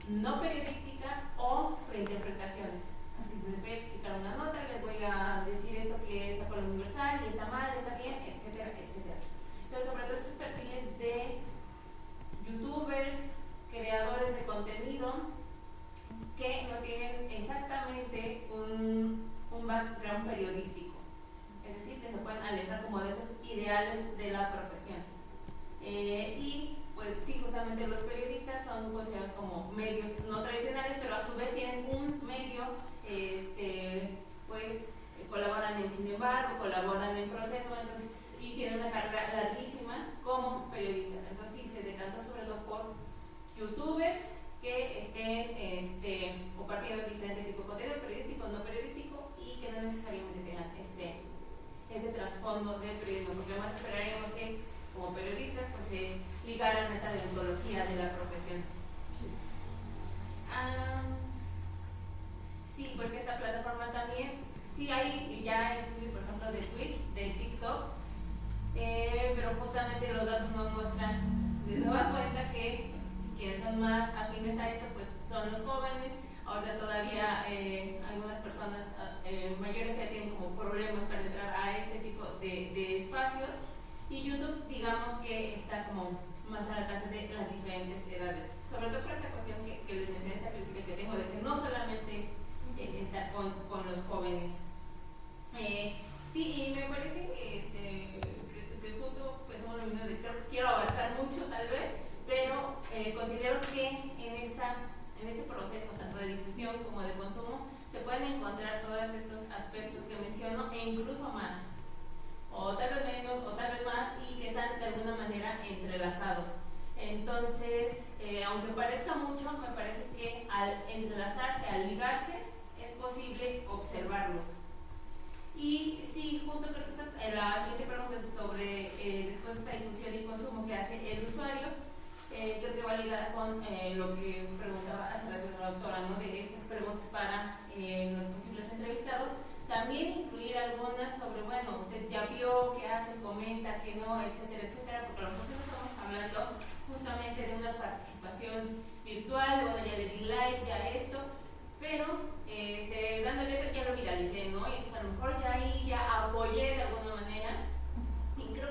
no periodística o reinterpretaciones. Así que les voy a explicar una nota, les voy a decir esto que sacó el Universal y está mal, está bien, etcétera, etcétera. Entonces, sobre todo estos perfiles de youtubers, creadores de contenido que no tienen exactamente un background periodístico, es decir, que se pueden alejar como de esos ideales de la profesión. Y pues sí, justamente los periodistas son considerados como medios no tradicionales, pero a su vez tienen un medio, pues colaboran en Sin embargo, colaboran en Proceso, entonces, y tienen una carrera larguísima como periodistas. Entonces sí, se decantó sobre todo por youtubers que estén compartiendo diferentes tipos de contenido periodístico, no periodístico, y que no necesariamente tengan ese trasfondo del periodismo, porque además esperaríamos que como periodistas pues se ligaran a esta deontología de la profesión. Sí, porque esta plataforma también, sí hay ya estudios, por ejemplo, de Twitch, de TikTok, pero justamente los datos nos muestran de nueva cuenta que quienes son más afines a esto pues son los jóvenes. Ahora todavía algunas personas mayores ya tienen como problemas para entrar a este tipo de espacios, y YouTube, digamos que está como más al alcance de las diferentes edades, sobre todo por esta cuestión que les mencioné, esta crítica que tengo de que no solamente está con los jóvenes. Sí, y me parece que justo pensamos lo mismo, de creo que quiero abarcar mucho tal vez, pero considero que en este proceso tanto de difusión como de consumo se pueden encontrar todos estos aspectos que menciono e incluso más, o tal vez menos, o tal vez más, y que están de alguna manera entrelazados. Entonces, aunque parezca mucho, me parece que al entrelazarse, al ligarse, es posible observarlos. Y sí, justo creo que la siguiente pregunta es sobre después de esta difusión y consumo que hace el usuario. Creo que va ligada con lo que preguntaba hace rato la doctora, ¿no? De estas preguntas para los posibles entrevistados. También incluir algunas sobre, bueno, usted ya vio qué hace, comenta, qué no, etcétera, etcétera, porque a lo mejor sí estamos hablando justamente de una participación virtual, bueno, ya le di like, ya esto, pero dándole eso ya lo viralicé, ¿no? Y entonces a lo mejor ya ahí ya apoyé de alguna manera, y creo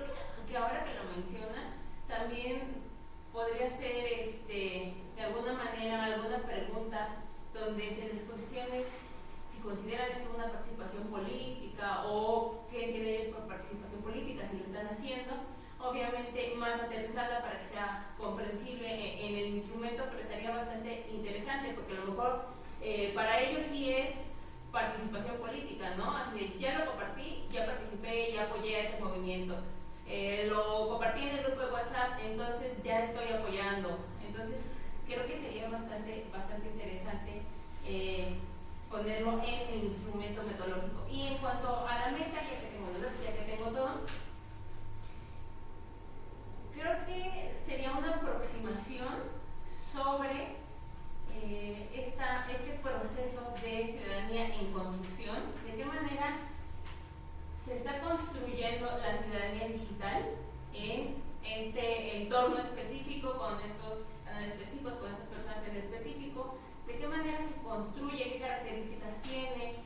que ahora que lo menciona, también podría ser de alguna manera alguna pregunta donde se les cuestione si consideran esto una participación política o qué entienden ellos por participación política, si lo están haciendo, obviamente más aterrizada para que sea comprensible en el instrumento, pero sería bastante interesante porque a lo mejor para ellos sí es participación política, ¿no? Así de ya lo compartí, ya participé, ya apoyé a ese movimiento. Lo compartí en el grupo de WhatsApp, entonces ya estoy apoyando. Entonces creo que sería bastante interesante ponerlo en el instrumento metodológico. Y en cuanto a la meta, ya que tengo los datos, ya que tengo todo, creo que sería una aproximación sobre este proceso de ciudadanía en construcción, de qué manera se está construyendo la ciudadanía digital en este entorno específico, con estos canales específicos, con estas personas en específico, de qué manera se construye, qué características tiene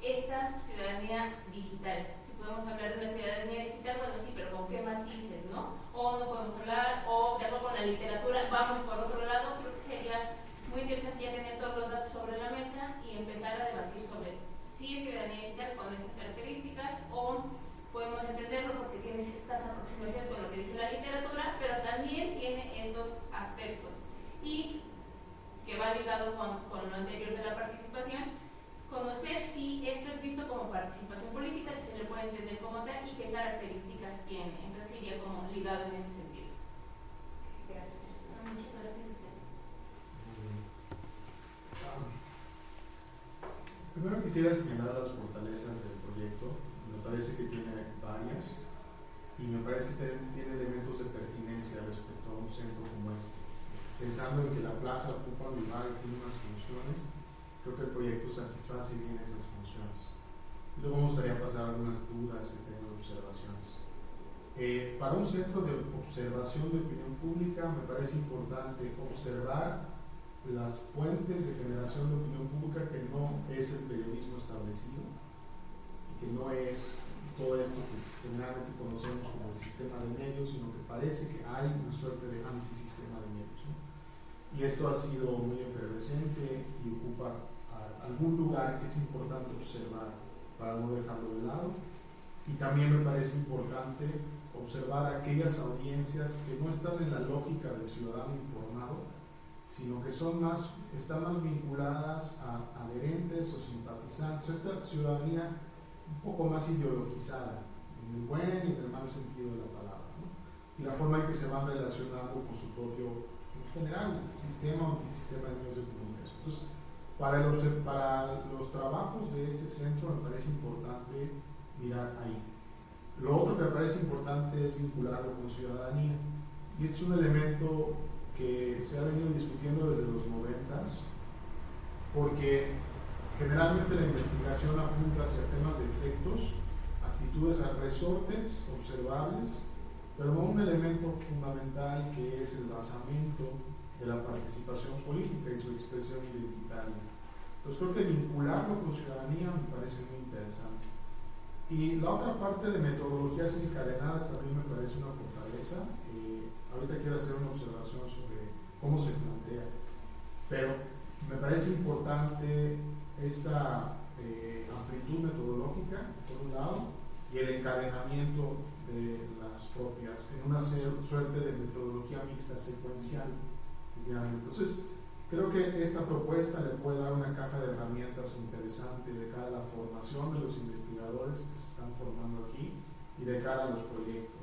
esta ciudadanía digital. Si podemos hablar de una ciudadanía digital, bueno sí, pero con qué matices, ¿no? O no podemos hablar, o de acuerdo con la literatura, vamos por otro lado. Creo que sería muy interesante ya tener todos los datos sobre la mesa y empezar a debatir sobre si es ciudadanía digital con estas características o podemos entenderlo porque tiene ciertas aproximaciones con lo que dice la literatura, pero también tiene estos aspectos y que va ligado con lo anterior de la participación, conocer si esto es visto como participación política, si se le puede entender como tal y qué características tiene. Entonces iría como ligado en ese sentido. Gracias. Muchas gracias a usted. Primero quisiera señalar las fortalezas del proyecto. Me parece que tiene varias y me parece que tiene elementos de pertinencia respecto a un centro como este. Pensando en que la plaza ocupa un lugar y tiene unas funciones, creo que el proyecto satisface bien esas funciones. Luego me gustaría pasar algunas dudas que tengo, observaciones. Para un centro de observación de opinión pública me parece importante observar las fuentes de generación de opinión pública, que no es el periodismo establecido y que no es todo esto que generalmente conocemos como el sistema de medios, sino que parece que hay una suerte de antisistema de medios, ¿no? Y esto ha sido muy efervescente y ocupa algún lugar que es importante observar para no dejarlo de lado. Y también me parece importante observar aquellas audiencias que no están en la lógica del ciudadano informado, sino que están más vinculadas a adherentes o simpatizantes, esta ciudadanía un poco más ideologizada, en el buen y en el mal sentido de la palabra, ¿no? Y la forma en que se van relacionando con su propio, en general, sistema o antisistema de medios de comunicación. Entonces, para los trabajos de este centro me parece importante mirar ahí. Lo otro que me parece importante es vincularlo con ciudadanía, y es un elemento que se ha venido discutiendo desde los 90s, porque generalmente la investigación apunta hacia temas de efectos, actitudes a resortes observables, pero no un elemento fundamental que es el basamento de la participación política y su expresión identitaria. Entonces creo que vincularlo con ciudadanía me parece muy interesante. Y la otra parte de metodologías encadenadas también me parece una fortaleza. Ahorita quiero hacer una observación sobre cómo se plantea, pero me parece importante esta amplitud metodológica, por un lado, y el encadenamiento de las propias en una suerte de metodología mixta secuencial. Entonces, creo que esta propuesta le puede dar una caja de herramientas interesante de cara a la formación de los investigadores que se están formando aquí y de cara a los proyectos.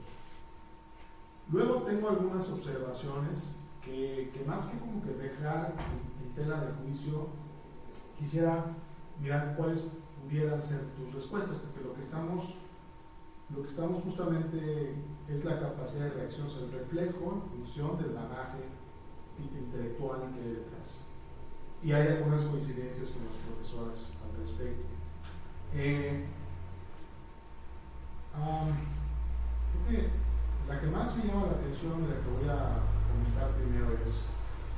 Luego tengo algunas observaciones que más que como que dejar en tela de juicio, quisiera mirar cuáles pudieran ser tus respuestas, porque lo que estamos justamente es la capacidad de reacción, o sea, el reflejo en función del bagaje intelectual que hay detrás. Y hay algunas coincidencias con las profesoras al respecto. Creo que la que más me llama la atención y la que voy a comentar primero es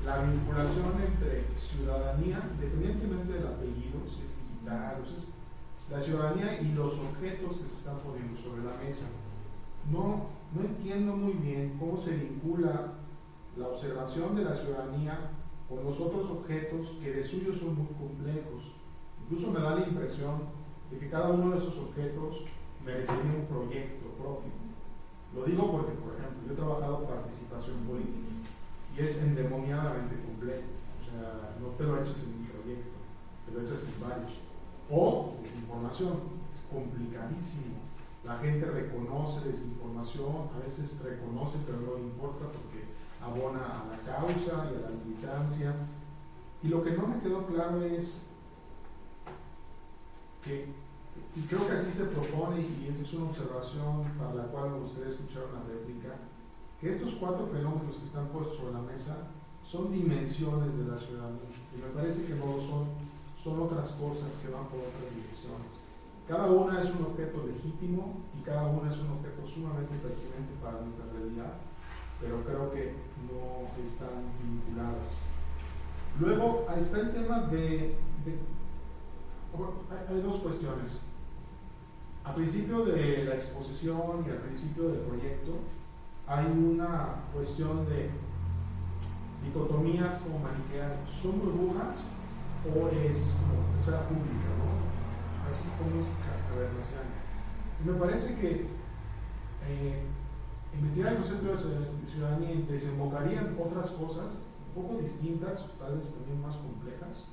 la vinculación entre ciudadanía, independientemente del apellido, si es digital o si es la ciudadanía y los objetos que se están poniendo sobre la mesa. No entiendo muy bien cómo se vincula la observación de la ciudadanía con los otros objetos que de suyo son muy complejos. Incluso me da la impresión de que cada uno de esos objetos merecería un proyecto propio. Lo digo porque, por ejemplo, yo he trabajado participación política y es endemoniadamente complejo. O sea, no te lo eches en un proyecto, te lo echas en varios. O desinformación, es complicadísimo. La gente reconoce desinformación, a veces reconoce pero no le importa porque abona a la causa y a la militancia. Y lo que no me quedó claro es que, y creo que así se propone, y esa es una observación para la cual me gustaría escuchar una réplica, que estos 4 fenómenos que están puestos sobre la mesa son dimensiones de la ciudadanía, y me parece que no lo son otras cosas que van por otras direcciones. Cada una es un objeto legítimo y cada una es un objeto sumamente pertinente para nuestra realidad, pero creo que no están vinculadas. Luego está el tema hay 2 cuestiones. Al principio de la exposición y al principio del proyecto hay una cuestión de dicotomías como maniqueas. ¿Son burbujas o es como esfera pública, ¿no? Así como es cavernaciana. Y me parece que investigar el concepto de ciudadanía desembocaría en otras cosas un poco distintas, tal vez también más complejas,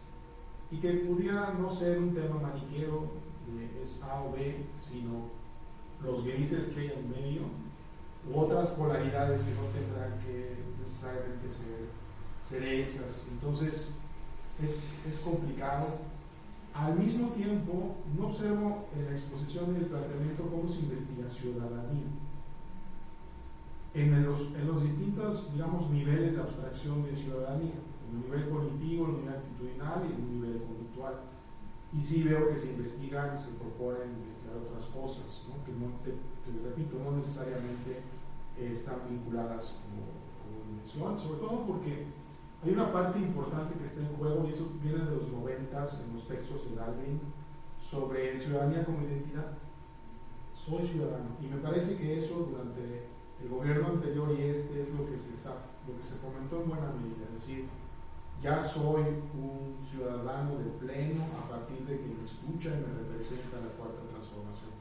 y que pudiera no ser un tema maniqueo de es A o B, sino los grises que hay en medio, u otras polaridades que no tendrán que necesariamente ser esas. Entonces es complicado. Al mismo tiempo, no observo en la exposición y el planteamiento cómo se investiga ciudadanía en los distintos, digamos, niveles de abstracción de ciudadanía, en el nivel cognitivo, en el nivel actitudinal y en el nivel conductual. Y sí veo que se investigan y se proponen investigar otras cosas, ¿no? que repito, no necesariamente están vinculadas como dimensión, sobre todo porque hay una parte importante que está en juego, y eso viene de los 90s en los textos de Dalvin, sobre ciudadanía como identidad. Soy ciudadano, y me parece que eso durante el gobierno anterior y es lo que se fomentó en buena medida, es decir, ya soy un ciudadano de pleno a partir de que me escucha y me representa la cuarta transformación,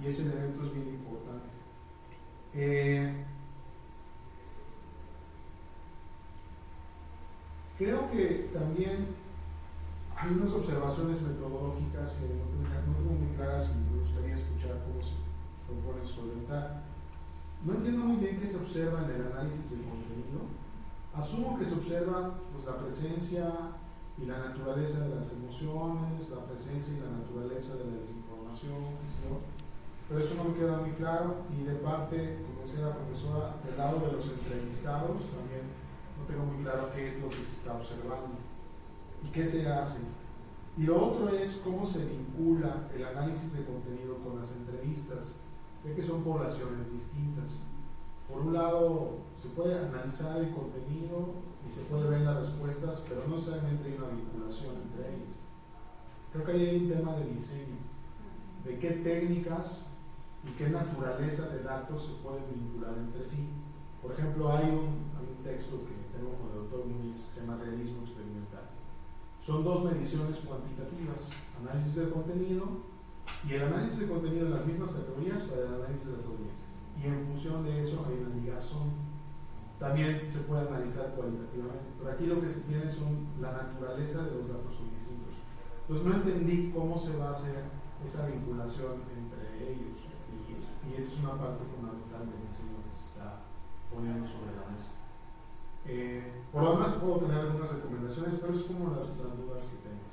y ese elemento es bien importante. Creo que también hay unas observaciones metodológicas que no tengo muy claras y me gustaría escuchar cómo se proponen solventar. No entiendo muy bien qué se observa en el análisis del contenido. Asumo que se observa pues, la presencia y la naturaleza de las emociones, la presencia y la naturaleza de la desinformación, ¿no? Pero eso no me queda muy claro, y de parte, como decía la profesora, del lado de los entrevistados también no tengo muy claro qué es lo que se está observando y qué se hace. Y lo otro es cómo se vincula el análisis de contenido con las entrevistas, ya que son poblaciones distintas. Por un lado, se puede analizar el contenido y se puede ver las respuestas, pero no necesariamente hay una vinculación entre ellas. Creo que ahí hay un tema de diseño, de qué técnicas y qué naturaleza de datos se pueden vincular entre sí. Por ejemplo, hay un texto que tengo con el doctor Muniz que se llama Realismo Experimental. Son 2 mediciones cuantitativas, análisis del contenido y el análisis de contenido en las mismas categorías para el análisis de las audiencias. Y en función de eso hay una ligazón. También se puede analizar cualitativamente, pero aquí lo que se tiene son la naturaleza de los datos son distintos. Entonces no entendí cómo se va a hacer esa vinculación entre ellos, y esa es una parte fundamental del diseño que se está poniendo sobre la mesa. Por lo demás puedo tener algunas recomendaciones, pero es como las dudas que tengo.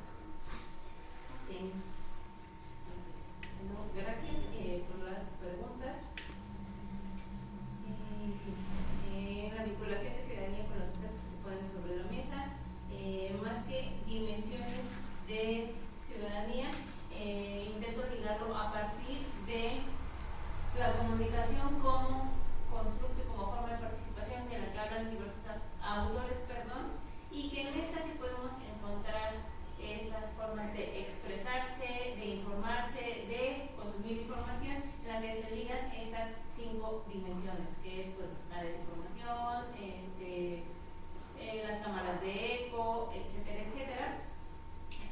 formas de expresarse, de informarse, de consumir información, en la que se ligan estas 5 dimensiones, que es pues, la desinformación, las cámaras de eco, etcétera, etcétera.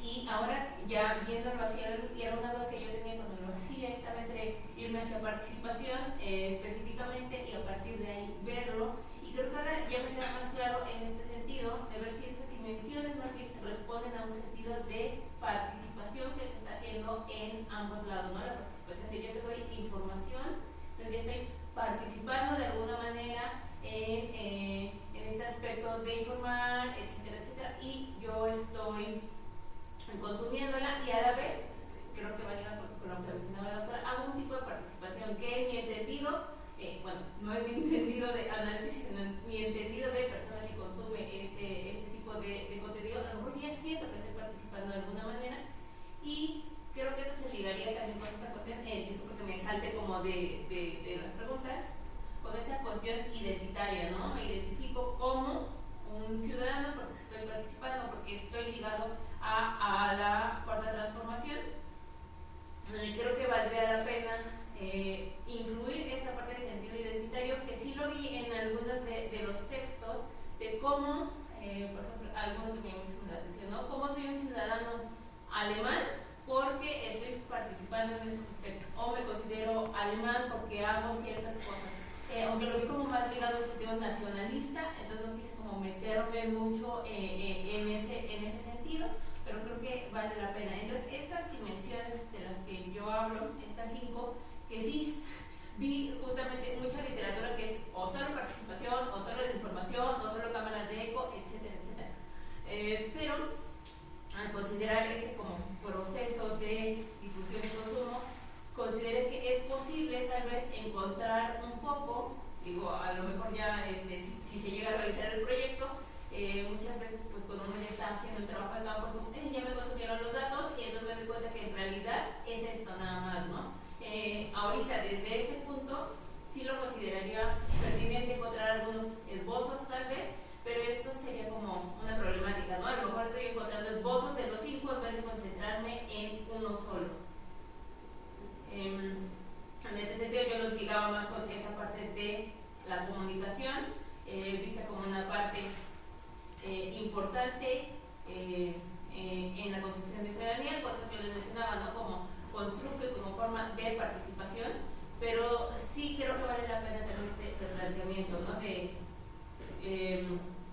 Y ahora, ya viéndolo hacia la luz, y era una duda que yo tenía cuando lo hacía, estaba entre irme hacia participación específicamente y a partir de ahí verlo. Y creo que ahora ya me queda más claro en este sentido, de ver si estas dimensiones más bien responden a un sentido de participación que se está haciendo en ambos lados, ¿no? La participación de yo te doy información, entonces ya estoy participando de alguna manera en este aspecto de informar, etcétera, etcétera, y yo estoy consumiéndola y a la vez, creo que va a llegar con lo que mencionaba la doctora, hago un tipo de participación que en mi entendido, bueno, no es mi entendido de análisis, sino mi entendido de persona que consume este tipo de contenido, a lo mejor ya siento que estoy participando de alguna manera y creo que eso se ligaría también con esta cuestión, disculpe que me salte como de las preguntas, con esta cuestión identitaria, ¿no? Me identifico como un ciudadano porque estoy participando, porque estoy ligado a la cuarta transformación. Creo que valdría la pena incluir esta parte de sentido identitario, que sí lo vi en algunos de los textos, de cómo, por ejemplo, algunos que me llaman mucho la atención, ¿no? Cómo soy un ciudadano alemán porque estoy participando en estos aspectos, o me considero alemán porque hago ciertas cosas. Aunque lo vi como más ligado a un sentido nacionalista, entonces no quise como meterme mucho en ese sentido, pero creo que vale la pena. Entonces, estas dimensiones de las que yo hablo, estas 5, que sí vi justamente mucha literatura que es o solo participación, o solo desinformación, o solo cámaras de eco, etcétera, etcétera. Pero al considerar este como proceso de difusión y consumo, consideré que es posible tal vez encontrar un poco, digo, a lo mejor ya si se llega a realizar el proyecto, muchas veces pues cuando uno ya está haciendo el trabajo de campo, ya me consumieron los datos y entonces me doy cuenta que en realidad es esto nada más, ¿no? Ahorita desde este punto sí lo consideraría pertinente encontrar algunos esbozos tal vez, pero esto sería como una problemática, ¿no? A lo mejor estoy encontrando esbozos de los 5 en vez de concentrarme en uno solo. En este sentido yo los ligaba más con esa parte de la comunicación, vista como una parte importante en la construcción de ciudadanía, con eso que les mencionaba, ¿no? Como constructo y como forma de participación, pero sí creo que vale la pena tener este planteamiento, ¿no? De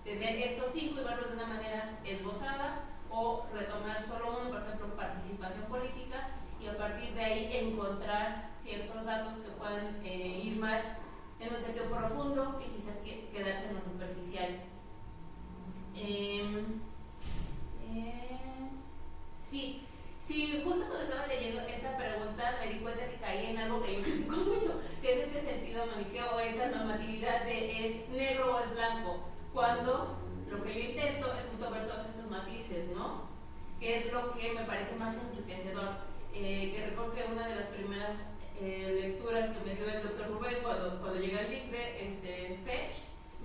tener estos 5 y verlos de una manera esbozada o retomar solo uno, por ejemplo, participación política, y a partir de ahí encontrar ciertos datos que puedan ir más en un sentido profundo que quizá quedarse en lo superficial. Sí, justo cuando estaba leyendo esta pregunta me di cuenta que caí en algo que yo critico mucho, que es este sentido maniqueo o esta normatividad de es negro o es blanco, cuando lo que yo intento es justo ver todos estos matices, ¿no? Que es lo que me parece más enriquecedor. Que recuerdo que una de las primeras lecturas que me dio el doctor Rubén cuando llegué al link de Fetch,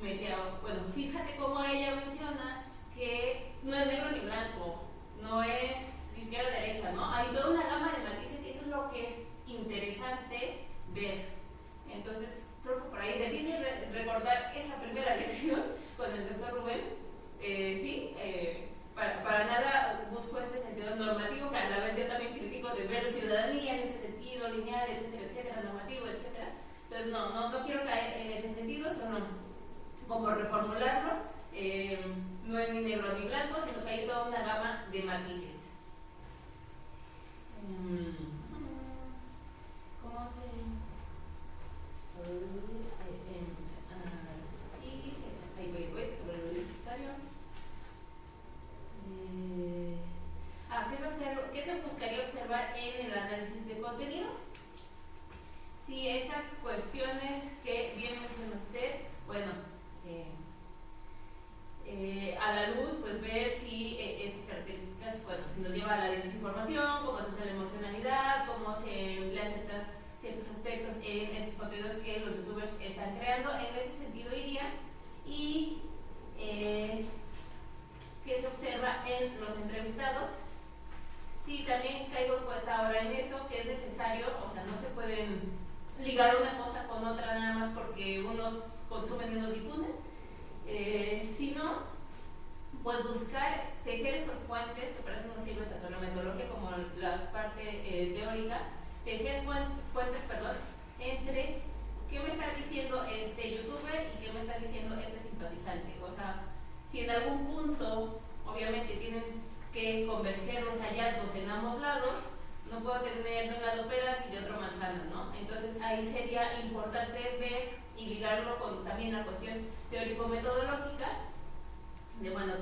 me decía, bueno, fíjate cómo ella menciona que no es negro ni blanco, no es de izquierda a derecha, ¿no? Hay toda una gama de matices y eso es lo que es interesante ver. Entonces, creo que por ahí debí de recordar esa primera lección con el doctor Rubén, para nada busco este sentido normativo, que a la vez yo también critico de ver ciudadanía en este sentido, lineal, etcétera, etcétera, normativo, etcétera. Entonces no quiero caer en ese sentido, sino como reformularlo, no es ni negro ni blanco, sino que hay toda una gama de matices. ¿Cómo se...? Ahí voy, sobre el identitario. ¿Qué se buscaría observar en el análisis de contenido? Si esas cuestiones que bien menciona usted, bueno, a la luz, pues ver si estas características, bueno, si nos lleva a la desinformación, cómo se hace la emocionalidad, cómo se emplean ciertos aspectos en estos contenidos que los youtubers están creando. En ese sentido iría. Y que se observa en los entrevistados, sí, también caigo en cuenta ahora en eso, que es necesario, o sea, no se pueden ligar una cosa con otra nada más porque unos consumen y unos difunden, sino pues buscar tejer esos puentes, que para eso nos sirve tanto la metodología como la parte teórica, tejer puentes, entre qué me está diciendo este youtuber y qué me está diciendo este simpatizante. O sea, si en algún punto, obviamente, tienen que converger los hallazgos en ambos lados, no puedo tener de un lado peras y de otro manzana, ¿no? Entonces ahí sería importante ver y ligarlo con también la cuestión teórico-metodológica, de bueno,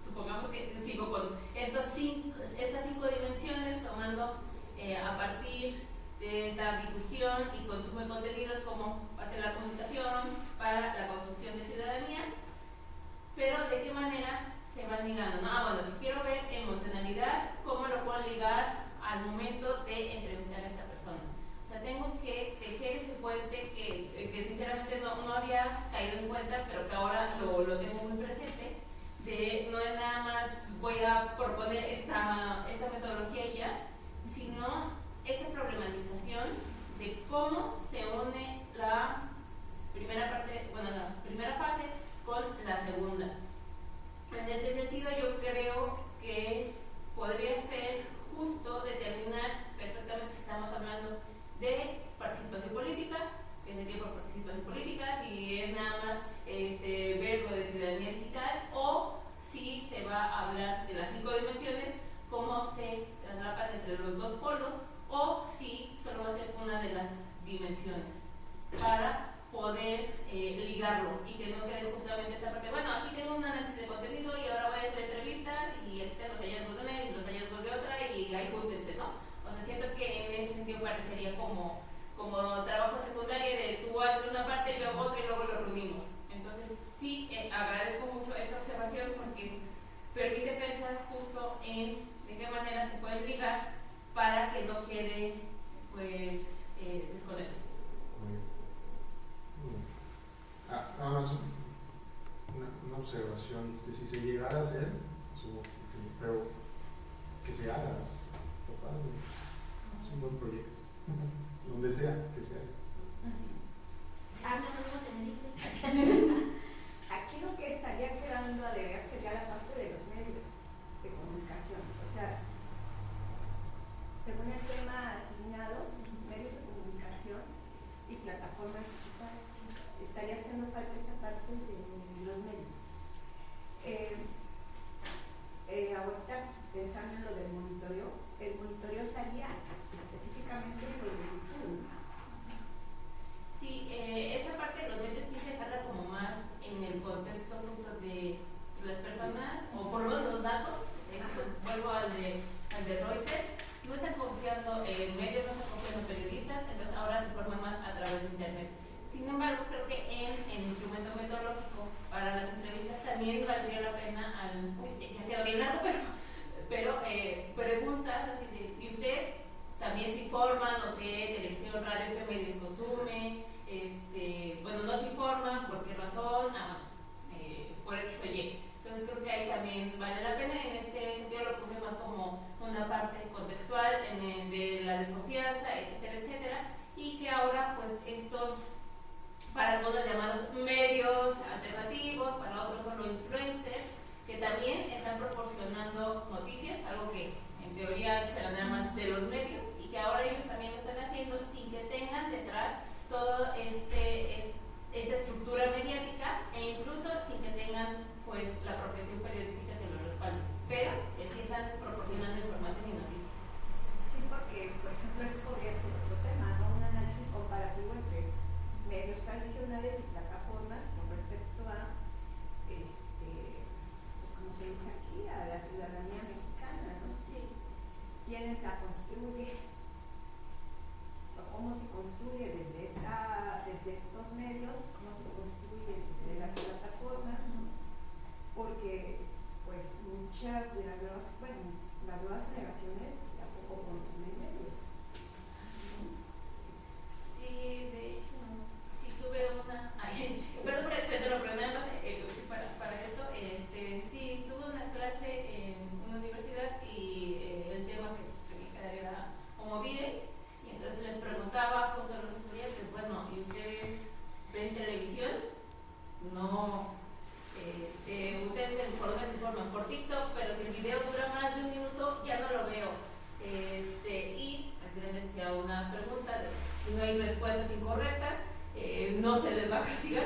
supongamos que sigo con estas 5 dimensiones, tomando a partir de esta difusión y consumo de contenidos como parte de la comunicación para la construcción de ciudadanía, pero de qué manera se van ligando, ¿no? Bueno, si quiero ver emocionalidad, ¿cómo lo puedo ligar al momento de entrevistar a esta persona? O sea, tengo que tejer ese puente que sinceramente no había caído en cuenta, pero que ahora lo tengo muy presente, de no es nada más voy a proponer esta metodología y ya, sino esta problematización de cómo se une la primera fase con la segunda. En este sentido, yo creo que podría ser justo determinar perfectamente si estamos hablando de participación política, que se entiende por participación política, si es nada más ver lo de ciudadanía digital, o si se va a hablar de las 5 dimensiones, cómo se traslapan entre los dos polos, o si solo va a ser una de las dimensiones, para poder ligarlo y que no quede justamente esta parte, bueno, aquí tengo un análisis de contenido y ahora voy a hacer entrevistas y aquí están los hallazgos de una y los hallazgos de otra y ahí júntense, ¿no? O sea, siento que en ese sentido parecería como trabajo secundario de tú haces una parte y luego otra y luego lo reunimos. Entonces sí, agradezco mucho esta observación porque permite pensar justo en de qué manera se pueden ligar para que no quede pues desconexión. Nada más una observación, si se llegara a hacer, pero que se haga, es un buen proyecto, donde sea que se haga. Aquí lo que estaría quedando a deber sería la parte de los medios de comunicación, o sea, según el tema asignado, medios de comunicación y plataformas digitales, estaría haciendo falta esta parte de los medios. Ahorita pensando en lo del monitoreo, el monitoreo salía específicamente sobre YouTube. Sí, esa parte de los medios quise dejarla como más en el contexto justo de las personas, o por lo menos los datos. Vuelvo al de Reuters, no están confiando en medios, no están confiando en periodistas, entonces ahora se forman más a través de internet. Sin embargo, creo que en el instrumento metodológico para las entrevistas también valdría la pena ya quedó bien largo, pero preguntas así de, ¿y usted también se informa, no sé, televisión, radio, qué medios consume? Bueno, no se informa, ¿por qué razón? Por X o Y. Entonces creo que ahí también vale la pena. En este sentido lo puse más como una parte contextual de la desconfianza, etcétera, etcétera, y que ahora pues estos, para algunos llamados medios alternativos, para otros son los influencers, que también están proporcionando noticias, algo que en teoría será nada más de los medios, y que ahora ellos también lo están haciendo sin que tengan detrás todo esta estructura mediática e incluso sin que tengan pues la profesión periodística que lo respalde, pero sí están proporcionando información y noticias. Sí, porque por ejemplo eso podría ser otro tema, ¿no? Un análisis comparativo entre medios tradicionales y plataformas con respecto a pues como se dice aquí, a la ciudadanía mexicana, ¿no? Sí. ¿Quiénes la construyen? ¿O cómo se construye desde estos medios? ¿Cómo se construye desde las plataformas? ¿No? Porque pues muchas de las nuevas generaciones tampoco consumen medios. Sí, de hecho, sí tuve una, perdón por extenderlo, pero nada más para esto, sí tuve una clase en una universidad y va a castigar,